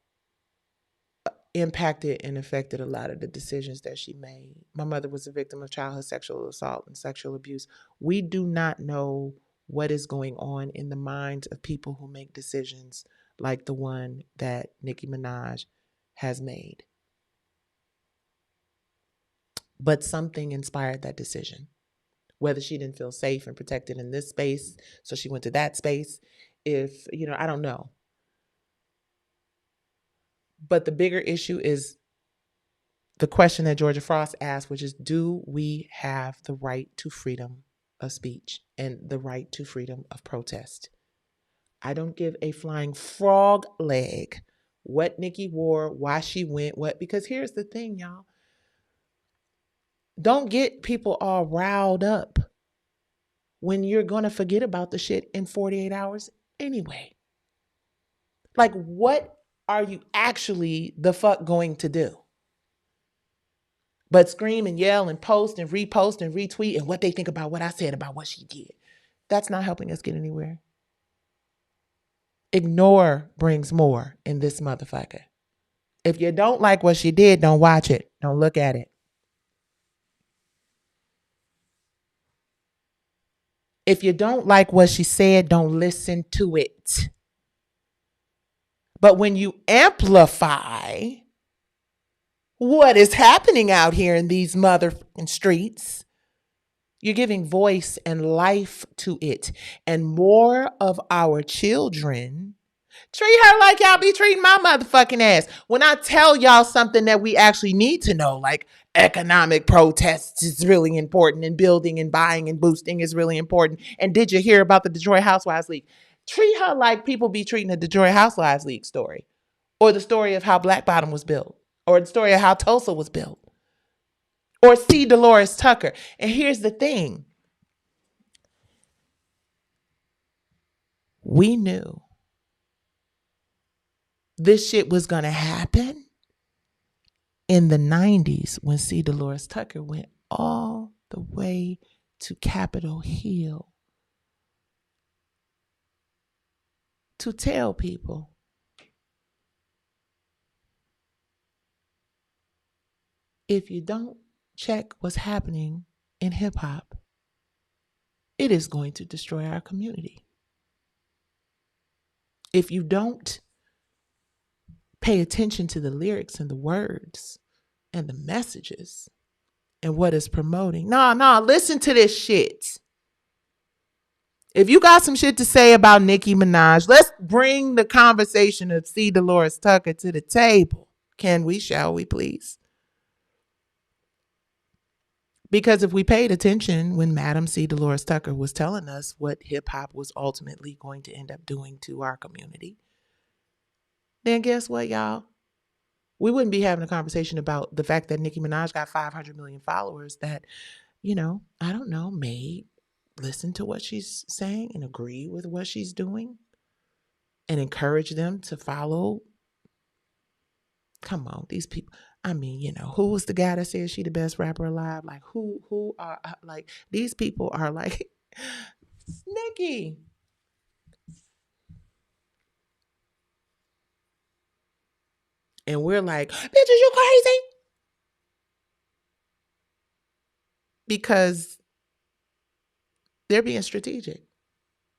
impacted and affected a lot of the decisions that she made. My mother was a victim of childhood sexual assault and sexual abuse. We do not know what is going on in the minds of people who make decisions like the one that Nicki Minaj has made. But something inspired that decision. Whether she didn't feel safe and protected in this space, so she went to that space. I don't know. But the bigger issue is the question that Georgia Frost asked, which is, do we have the right to freedom of speech and the right to freedom of protest? I don't give a flying frog leg what Nicki wore, why she went, because here's the thing, y'all. Don't get people all riled up when you're going to forget about the shit in 48 hours anyway. Like, what are you actually the fuck going to do? But scream and yell and post and repost and retweet and what they think about what I said about what she did. That's not helping us get anywhere. Ignore brings more in this motherfucker. If you don't like what she did, don't watch it. Don't look at it. If you don't like what she said, don't listen to it. But when you amplify what is happening out here in these motherfucking streets, you're giving voice and life to it. And more of our children Treat her like y'all be treating my motherfucking ass. When I tell y'all something that we actually need to know, like economic protests is really important, and building and buying and boosting is really important. And did you hear about the Detroit Housewives leak? Treat her like people be treating the Detroit Housewives leak story, or the story of how Black Bottom was built, or the story of how Tulsa was built, or see Dolores Tucker. And here's the thing. We knew this shit was going to happen in the 90s when C. Dolores Tucker went all the way to Capitol Hill to tell people, if you don't check what's happening in hip hop, it is going to destroy our community. If you don't pay attention to the lyrics and the words and the messages and what it's promoting. Listen to this shit. If you got some shit to say about Nicki Minaj, let's bring the conversation of C. Dolores Tucker to the table. Can we, shall we, please? Because if we paid attention when Madam C. Dolores Tucker was telling us what hip hop was ultimately going to end up doing to our community, then guess what, y'all? We wouldn't be having a conversation about the fact that Nicki Minaj got 500 million followers that, I don't know, may listen to what she's saying and agree with what she's doing and encourage them to follow. Come on, these people. I mean, who was the guy that said she the best rapper alive? Like, who are, like, these people are like, Nicki. And we're like, bitches, you crazy? Because they're being strategic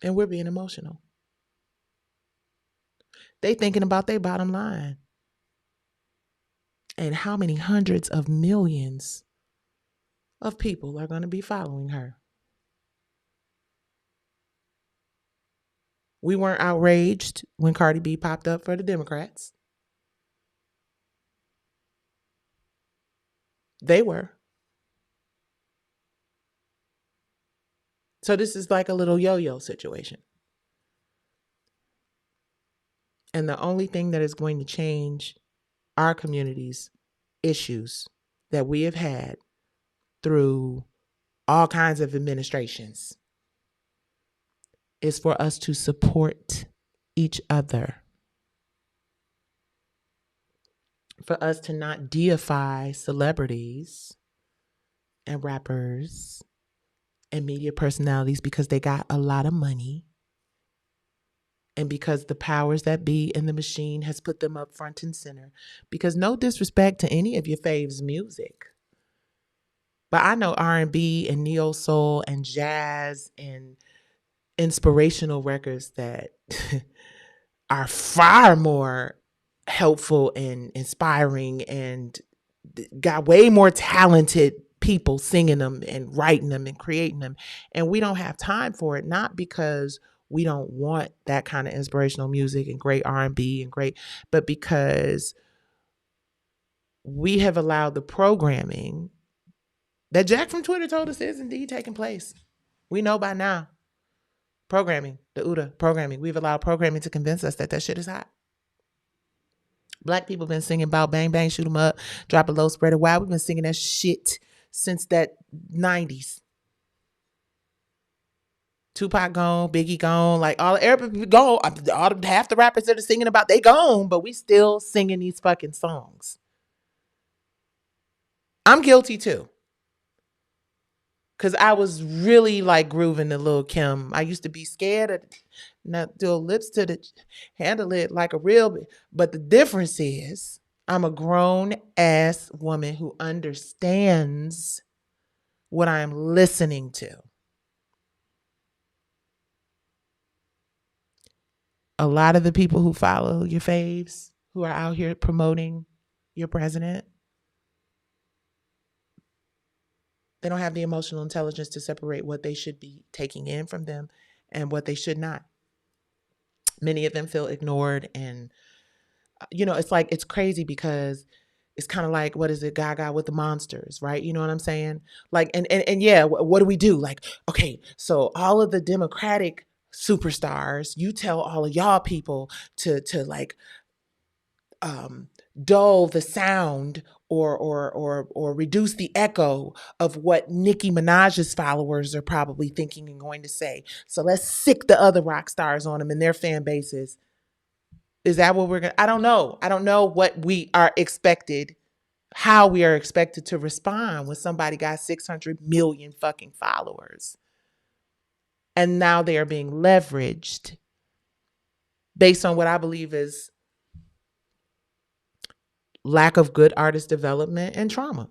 and we're being emotional. They thinking about their bottom line. And how many hundreds of millions of people are going to be following her. We weren't outraged when Cardi B popped up for the Democrats. They were. So this is like a little yo-yo situation. And the only thing that is going to change our community's issues that we have had through all kinds of administrations is for us to support each other. For us to not deify celebrities and rappers and media personalities because they got a lot of money and because the powers that be in the machine has put them up front and center. Because no disrespect to any of your faves' music, but I know R&B and neo soul and jazz and inspirational records that are far more helpful and inspiring and got way more talented people singing them and writing them and creating them. And we don't have time for it, not because we don't want that kind of inspirational music and great R&B and great, but because we have allowed the programming that Jack from Twitter told us is indeed taking place. We know by now. Programming, the UDA programming. We've allowed programming to convince us that shit is hot. Black people been singing about bang, bang, shoot 'em up, drop a low, spread it wide. We've been singing that shit since that 90s. Tupac gone, Biggie gone, like everybody gone. Half the rappers that are singing about, they gone, but we still singing these fucking songs. I'm guilty too. Because I was really like grooving to Lil' Kim. I used to be scared of not do lips to the handle it like a real, but the difference is I'm a grown ass woman who understands what I'm listening to. A lot of the people who follow your faves, who are out here promoting your president, they don't have the emotional intelligence to separate what they should be taking in from them and what they should not. Many of them feel ignored. And, it's like, it's crazy because it's kind of like, what is it? Gaga with the monsters, right? You know what I'm saying? Like, and yeah, what do we do? Like, okay, so all of the Democratic superstars, you tell all of y'all people to like, dull the sound or reduce the echo of what Nicki Minaj's followers are probably thinking and going to say. So let's sick the other rock stars on them and their fan bases. Is that what we're going to? I don't know. I don't know what we are expected, how we are expected to respond when somebody got 600 million fucking followers. And now they are being leveraged based on what I believe is lack of good artist development and trauma.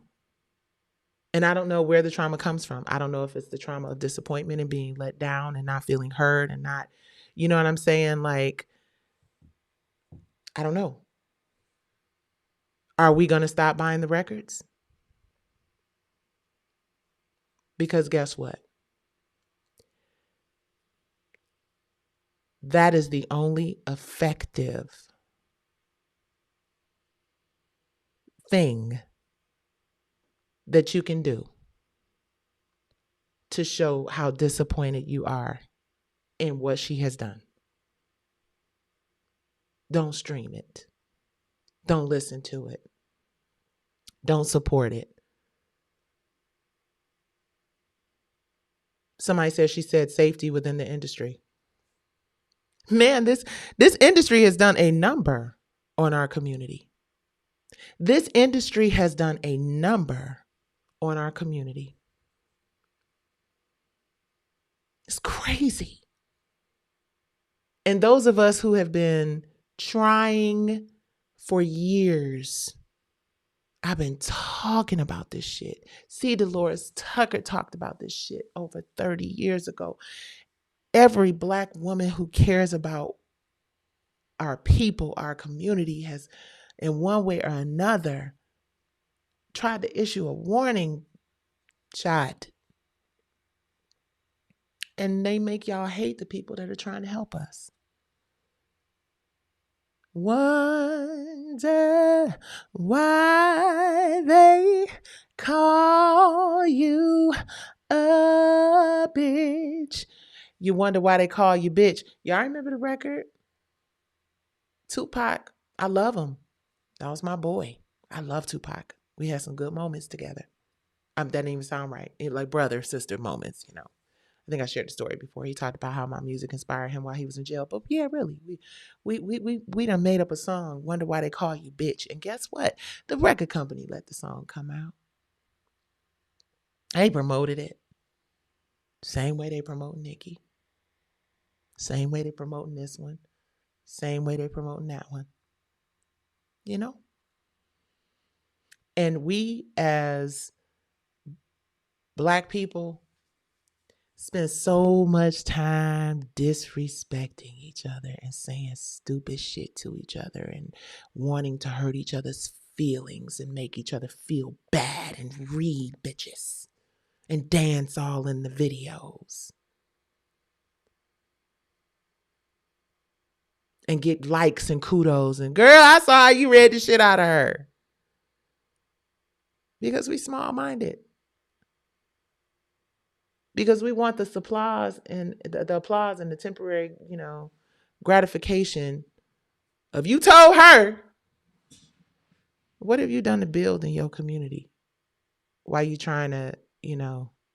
And I don't know where the trauma comes from. I don't know if it's the trauma of disappointment and being let down and not feeling heard and not, you know what I'm saying? Like, I don't know. Are we going to stop buying the records? Because guess what? That is the only effective thing that you can do to show how disappointed you are in what she has done. Don't stream it. Don't listen to it. Don't support it. Somebody said she said safety within the industry. Man, this industry has done a number on our community. This industry has done a number on our community. It's crazy. And those of us who have been trying for years, I've been talking about this shit. See, Dolores Tucker talked about this shit over 30 years ago. Every Black woman who cares about our people, our community, has, in one way or another, tried to issue a warning shot. And they make y'all hate the people that are trying to help us. Wonder why they call you a bitch. You wonder why they call you bitch. Y'all remember the record? Tupac. I love him. That was my boy. I love Tupac. We had some good moments together. That didn't even sound right. Like brother, sister moments, I think I shared the story before. He talked about how my music inspired him while he was in jail. But yeah, really, we done made up a song, Wonder Why They Call You Bitch. And guess what? The record company let the song come out. They promoted it. Same way they promote Nicki. Same way they promoting this one. Same way they promoting that one. And we as Black people spend so much time disrespecting each other and saying stupid shit to each other and wanting to hurt each other's feelings and make each other feel bad and read bitches and dance all in the videos and get likes and kudos and girl, I saw how you read the shit out of her. Because we small-minded. Because we want the applause and the applause and the temporary, gratification of you told her. What have you done to build in your community? While you trying to,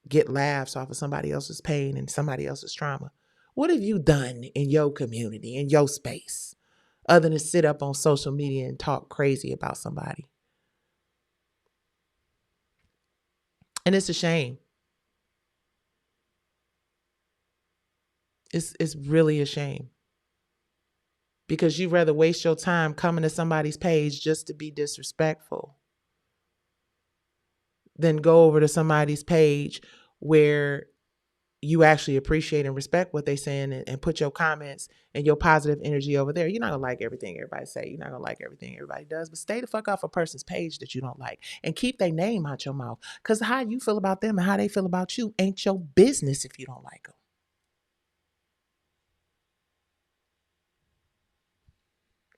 get laughs off of somebody else's pain and somebody else's trauma? What have you done in your community, in your space, other than sit up on social media and talk crazy about somebody? And it's a shame. It's really a shame. Because you'd rather waste your time coming to somebody's page just to be disrespectful than go over to somebody's page where you actually appreciate and respect what they're saying and put your comments and your positive energy over there. You're not going to like everything everybody say. You're not going to like everything everybody does. But stay the fuck off a person's page that you don't like and keep their name out your mouth. Because how you feel about them and how they feel about you ain't your business if you don't like them.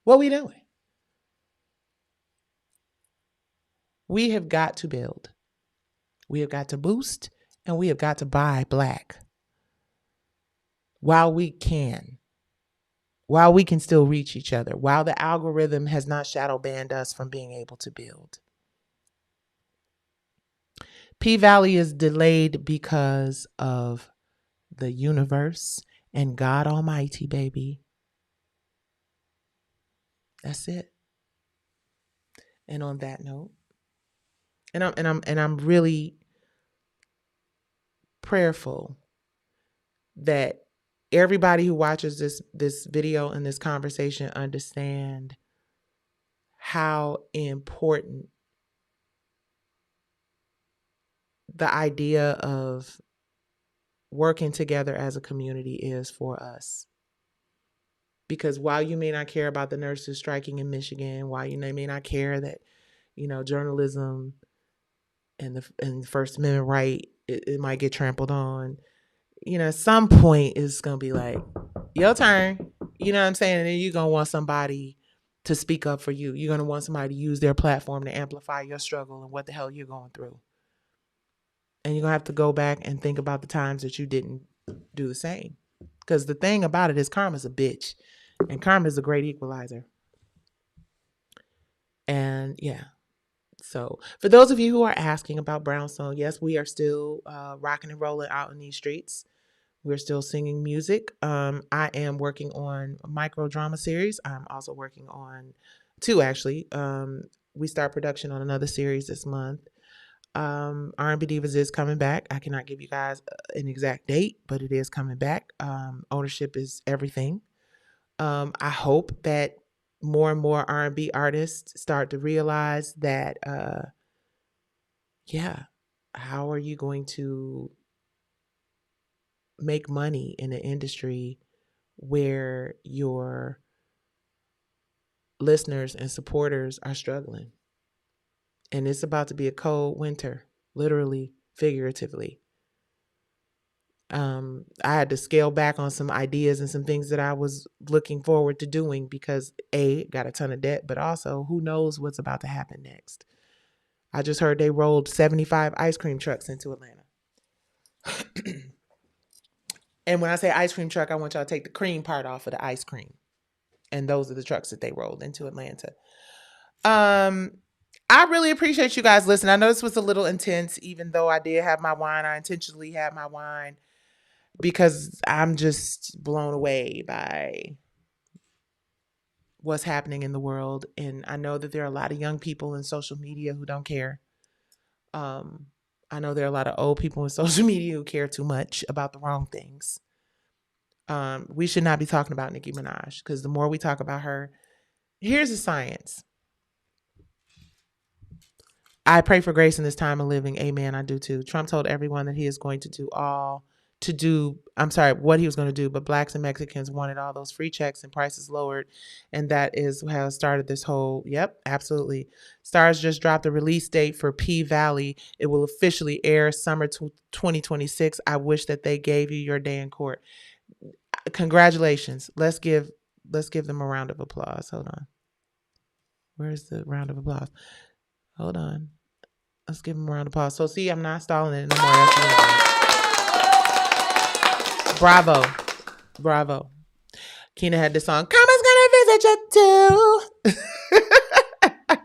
What we doing? We have got to build. We have got to boost, and we have got to buy black while we can. While we can still reach each other, while the algorithm has not shadow banned us from being able to build. P-Valley is delayed because of the universe and God Almighty, baby. That's it. And on that note, and I'm really prayerful that everybody who watches this video and this conversation understand how important the idea of working together as a community is for us. Because while you may not care about the nurses striking in Michigan, while you may not care that, journalism and the First Amendment right, it might get trampled on, at some point it's going to be like, your turn. You know what I'm saying? And then you're going to want somebody to speak up for you. You're going to want somebody to use their platform to amplify your struggle and what the hell you're going through. And you're going to have to go back and think about the times that you didn't do the same. Because the thing about it is karma's a bitch. And karma is a great equalizer. And yeah. So for those of you who are asking about Brownstone, yes, we are still rocking and rolling out in these streets. We're still singing music. I am working on a micro drama series. I'm also working on 2, actually. We start production on another series this month. R&B Divas is coming back. I cannot give you guys an exact date, but it is coming back. Ownership is everything. I hope that more and more R&B artists start to realize that, how are you going to make money in an industry where your listeners and supporters are struggling? And it's about to be a cold winter, literally, figuratively. I had to scale back on some ideas and some things that I was looking forward to doing because A, got a ton of debt, but also who knows what's about to happen next. I just heard they rolled 75 ice cream trucks into Atlanta. And when I say ice cream truck, I want y'all to take the cream part off of the ice cream. And those are the trucks that they rolled into Atlanta. I really appreciate you guys listening. I know this was a little intense, even though I did have my wine. I intentionally had my wine because I'm just blown away by what's happening in the world. And I know that there are a lot of young people in social media who don't care. I know there are a lot of old people in social media who care too much about the wrong things. We should not be talking about Nicki Minaj because the more we talk about her, here's the science. I pray for grace in this time of living. Amen. I do too. Trump told everyone that he is going to do what he was going to do, but blacks and Mexicans wanted all those free checks and prices lowered. And that is how it started this whole, yep, absolutely. Stars just dropped the release date for P-Valley. It will officially air summer 2026. I wish that they gave you your day in court. Congratulations. Let's give them a round of applause. Hold on. Where's the round of applause? Hold on. Let's give them a round of applause. So see, I'm not stalling it no more. Bravo. Bravo. Keena had this song, Karma's gonna visit you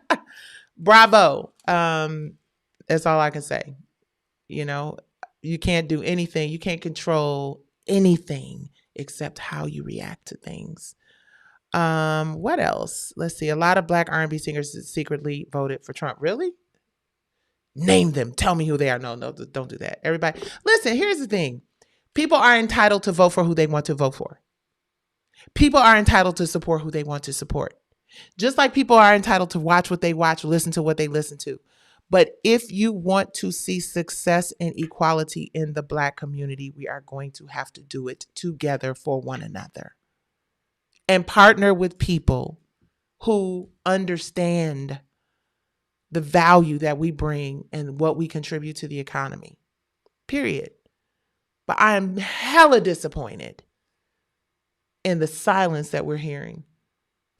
too. Bravo. That's all I can say. You can't do anything. You can't control anything except how you react to things. What else? Let's see. A lot of black R&B singers secretly voted for Trump. Really? Name them. Tell me who they are. No, don't do that. Everybody, listen, here's the thing. People are entitled to vote for who they want to vote for. People are entitled to support who they want to support. Just like people are entitled to watch what they watch, listen to what they listen to. But if you want to see success and equality in the black community, we are going to have to do it together for one another. And partner with people who understand the value that we bring and what we contribute to the economy. Period. But I am hella disappointed in the silence that we're hearing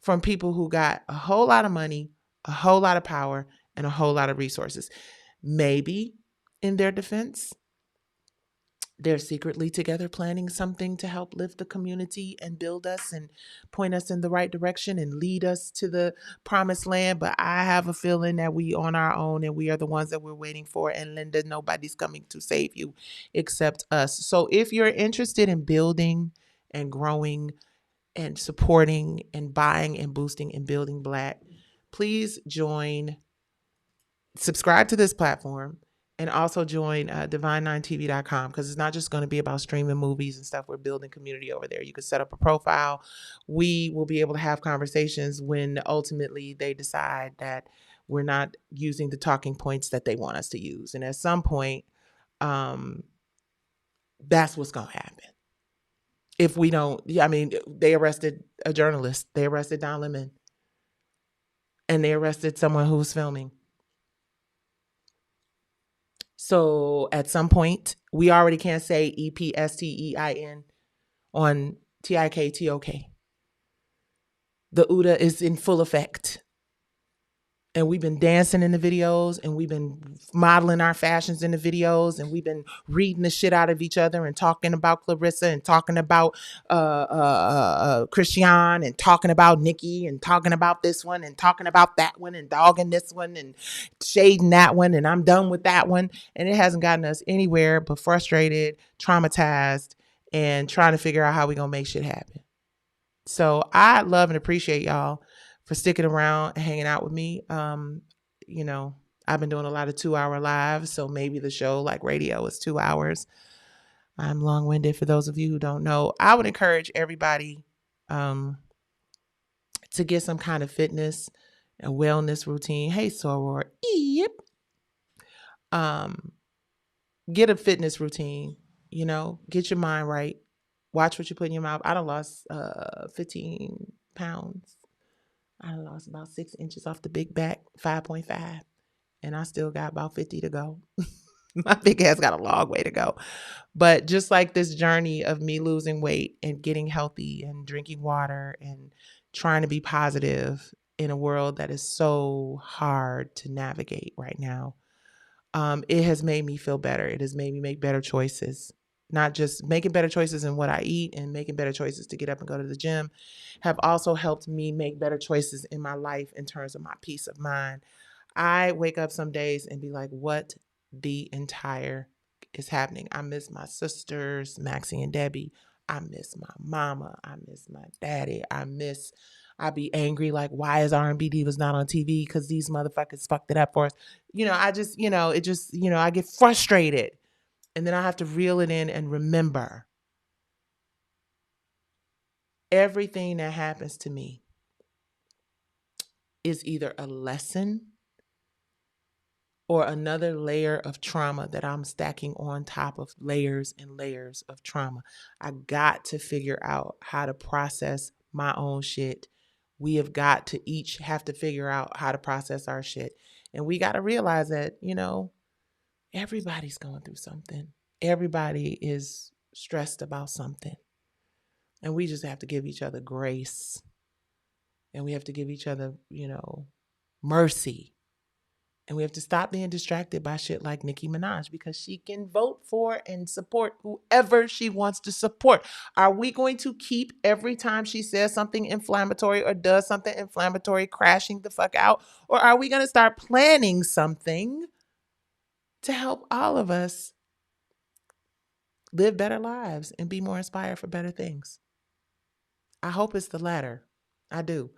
from people who got a whole lot of money, a whole lot of power, and a whole lot of resources. Maybe in their defense, they're secretly together planning something to help lift the community and build us and point us in the right direction and lead us to the promised land. But I have a feeling that we on our own and we are the ones that we're waiting for. And Linda, nobody's coming to save you except us. So if you're interested in building and growing and supporting and buying and boosting and building Black, please subscribe to this platform. And also join divine9tv.com, because it's not just going to be about streaming movies and stuff. We're building community over there. You can set up a profile. We will be able to have conversations when ultimately they decide that we're not using the talking points that they want us to use. And at some point, that's what's going to happen. If we don't, they arrested a journalist. They arrested Don Lemon. And they arrested someone who was filming. So at some point, we already can't say EPSTEIN on TIKTOK. The UDA is in full effect. And we've been dancing in the videos, and we've been modeling our fashions in the videos, and we've been reading the shit out of each other and talking about Clarissa and talking about Christian and talking about Nicki and talking about this one and talking about that one and dogging this one and shading that one, and I'm done with that one. And it hasn't gotten us anywhere but frustrated, traumatized, and trying to figure out how we're going to make shit happen. So I love and appreciate y'all for sticking around and hanging out with me. I've been doing a lot of 2-hour lives, so maybe the show, like radio, is 2 hours. I'm long-winded for those of you who don't know. I would encourage everybody to get some kind of fitness and wellness routine. Hey, Soror. Yep. Get a fitness routine, get your mind right. Watch what you put in your mouth. I done lost 15 pounds. I lost about 6 inches off the big back, 5.5, and I still got about 50 to go. My big ass got a long way to go. But just like this journey of me losing weight and getting healthy and drinking water and trying to be positive in a world that is so hard to navigate right now, it has made me feel better. It has made me make better choices. Not just making better choices in what I eat and making better choices to get up and go to the gym, have also helped me make better choices in my life in terms of my peace of mind. I wake up some days and be like, what the entire is happening? I miss my sisters, Maxie and Debbie. I miss my mama. I miss my daddy. I be angry like, why is R&B Divas not on TV? Because these motherfuckers fucked it up for us. I get frustrated. And then I have to reel it in and remember everything that happens to me is either a lesson or another layer of trauma that I'm stacking on top of layers and layers of trauma. I got to figure out how to process my own shit. We have got to each have to figure out how to process our shit. And we got to realize that, everybody's going through something. Everybody is stressed about something. And we just have to give each other grace. And we have to give each other, mercy. And we have to stop being distracted by shit like Nicki Minaj, because she can vote for and support whoever she wants to support. Are we going to keep every time she says something inflammatory or does something inflammatory crashing the fuck out? Or are we going to start planning something to help all of us live better lives and be more inspired for better things? I hope it's the latter. I do.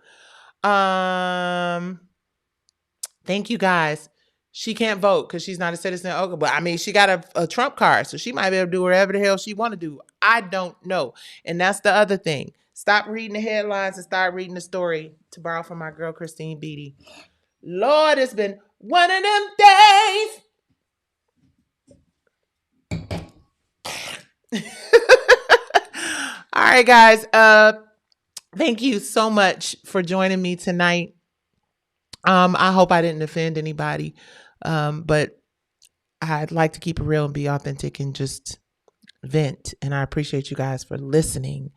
Thank you guys. She can't vote because she's not a citizen of Oakland. But she got a Trump card, so she might be able to do whatever the hell she want to do. I don't know. And that's the other thing. Stop reading the headlines and start reading the story, to borrow from my girl Christine Beatty. Lord, it's been one of them days. All right, guys. Thank you so much for joining me tonight. I hope I didn't offend anybody, but I'd like to keep it real and be authentic and just vent. And I appreciate you guys for listening,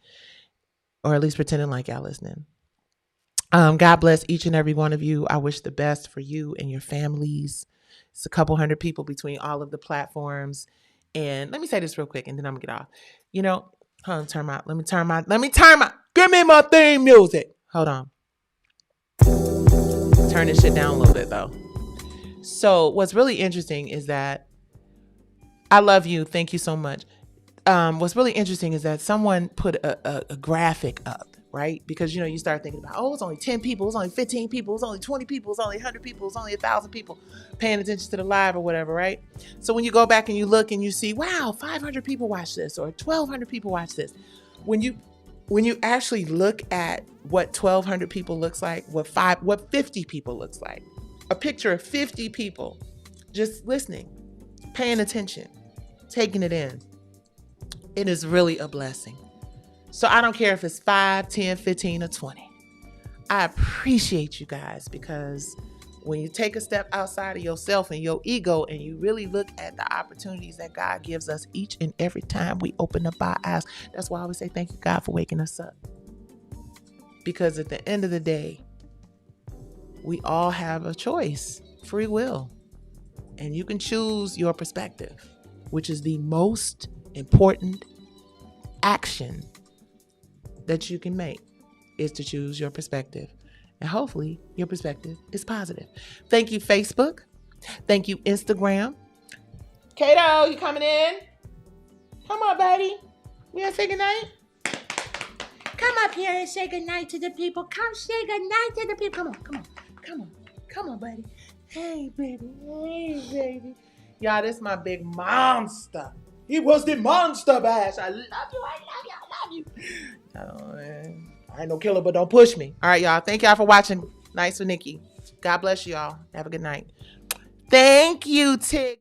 or at least pretending like y'all listening. God bless each and every one of you. I wish the best for you and your families. It's a couple hundred people between all of the platforms. And let me say this real quick and then I'm gonna get off. You know, hold on, let me turn my, give me my theme music. Hold on. Turn this shit down a little bit though. So what's really interesting is that I love you. Thank you so much. What's really interesting is that someone put a graphic up, right? Because, you know, you start thinking about, oh, it's only 10 people, it's only 15 people, it's only 20 people, it's only 100 people, it's only 1,000 people paying attention to the live or whatever, right? So when you go back and you look and you see, wow, 500 people watch this or 1,200 people watch this. When you actually look at what 1,200 people looks like, what 50 people looks like, a picture of 50 people just listening, paying attention, taking it in. It is really a blessing. So I don't care if it's 5, 10, 15, or 20. I appreciate you guys because when you take a step outside of yourself and your ego and you really look at the opportunities that God gives us each and every time we open up our eyes, that's why I always say thank you, God, for waking us up. Because at the end of the day, we all have a choice, free will. And you can choose your perspective, which is the most important action that you can make, is to choose your perspective. And hopefully your perspective is positive. Thank you, Facebook. Thank you, Instagram. Kato, you coming in? Come on, baby. We gonna say goodnight? Come up here and say goodnight to the people. Come say goodnight to the people. Come on, buddy. Hey, baby. Y'all, this is my big monster. He was the monster bash. I love you. I ain't no killer, but don't push me. All right, y'all. Thank y'all for watching Nights with Nicci. God bless y'all. Have a good night. Thank you, Tig.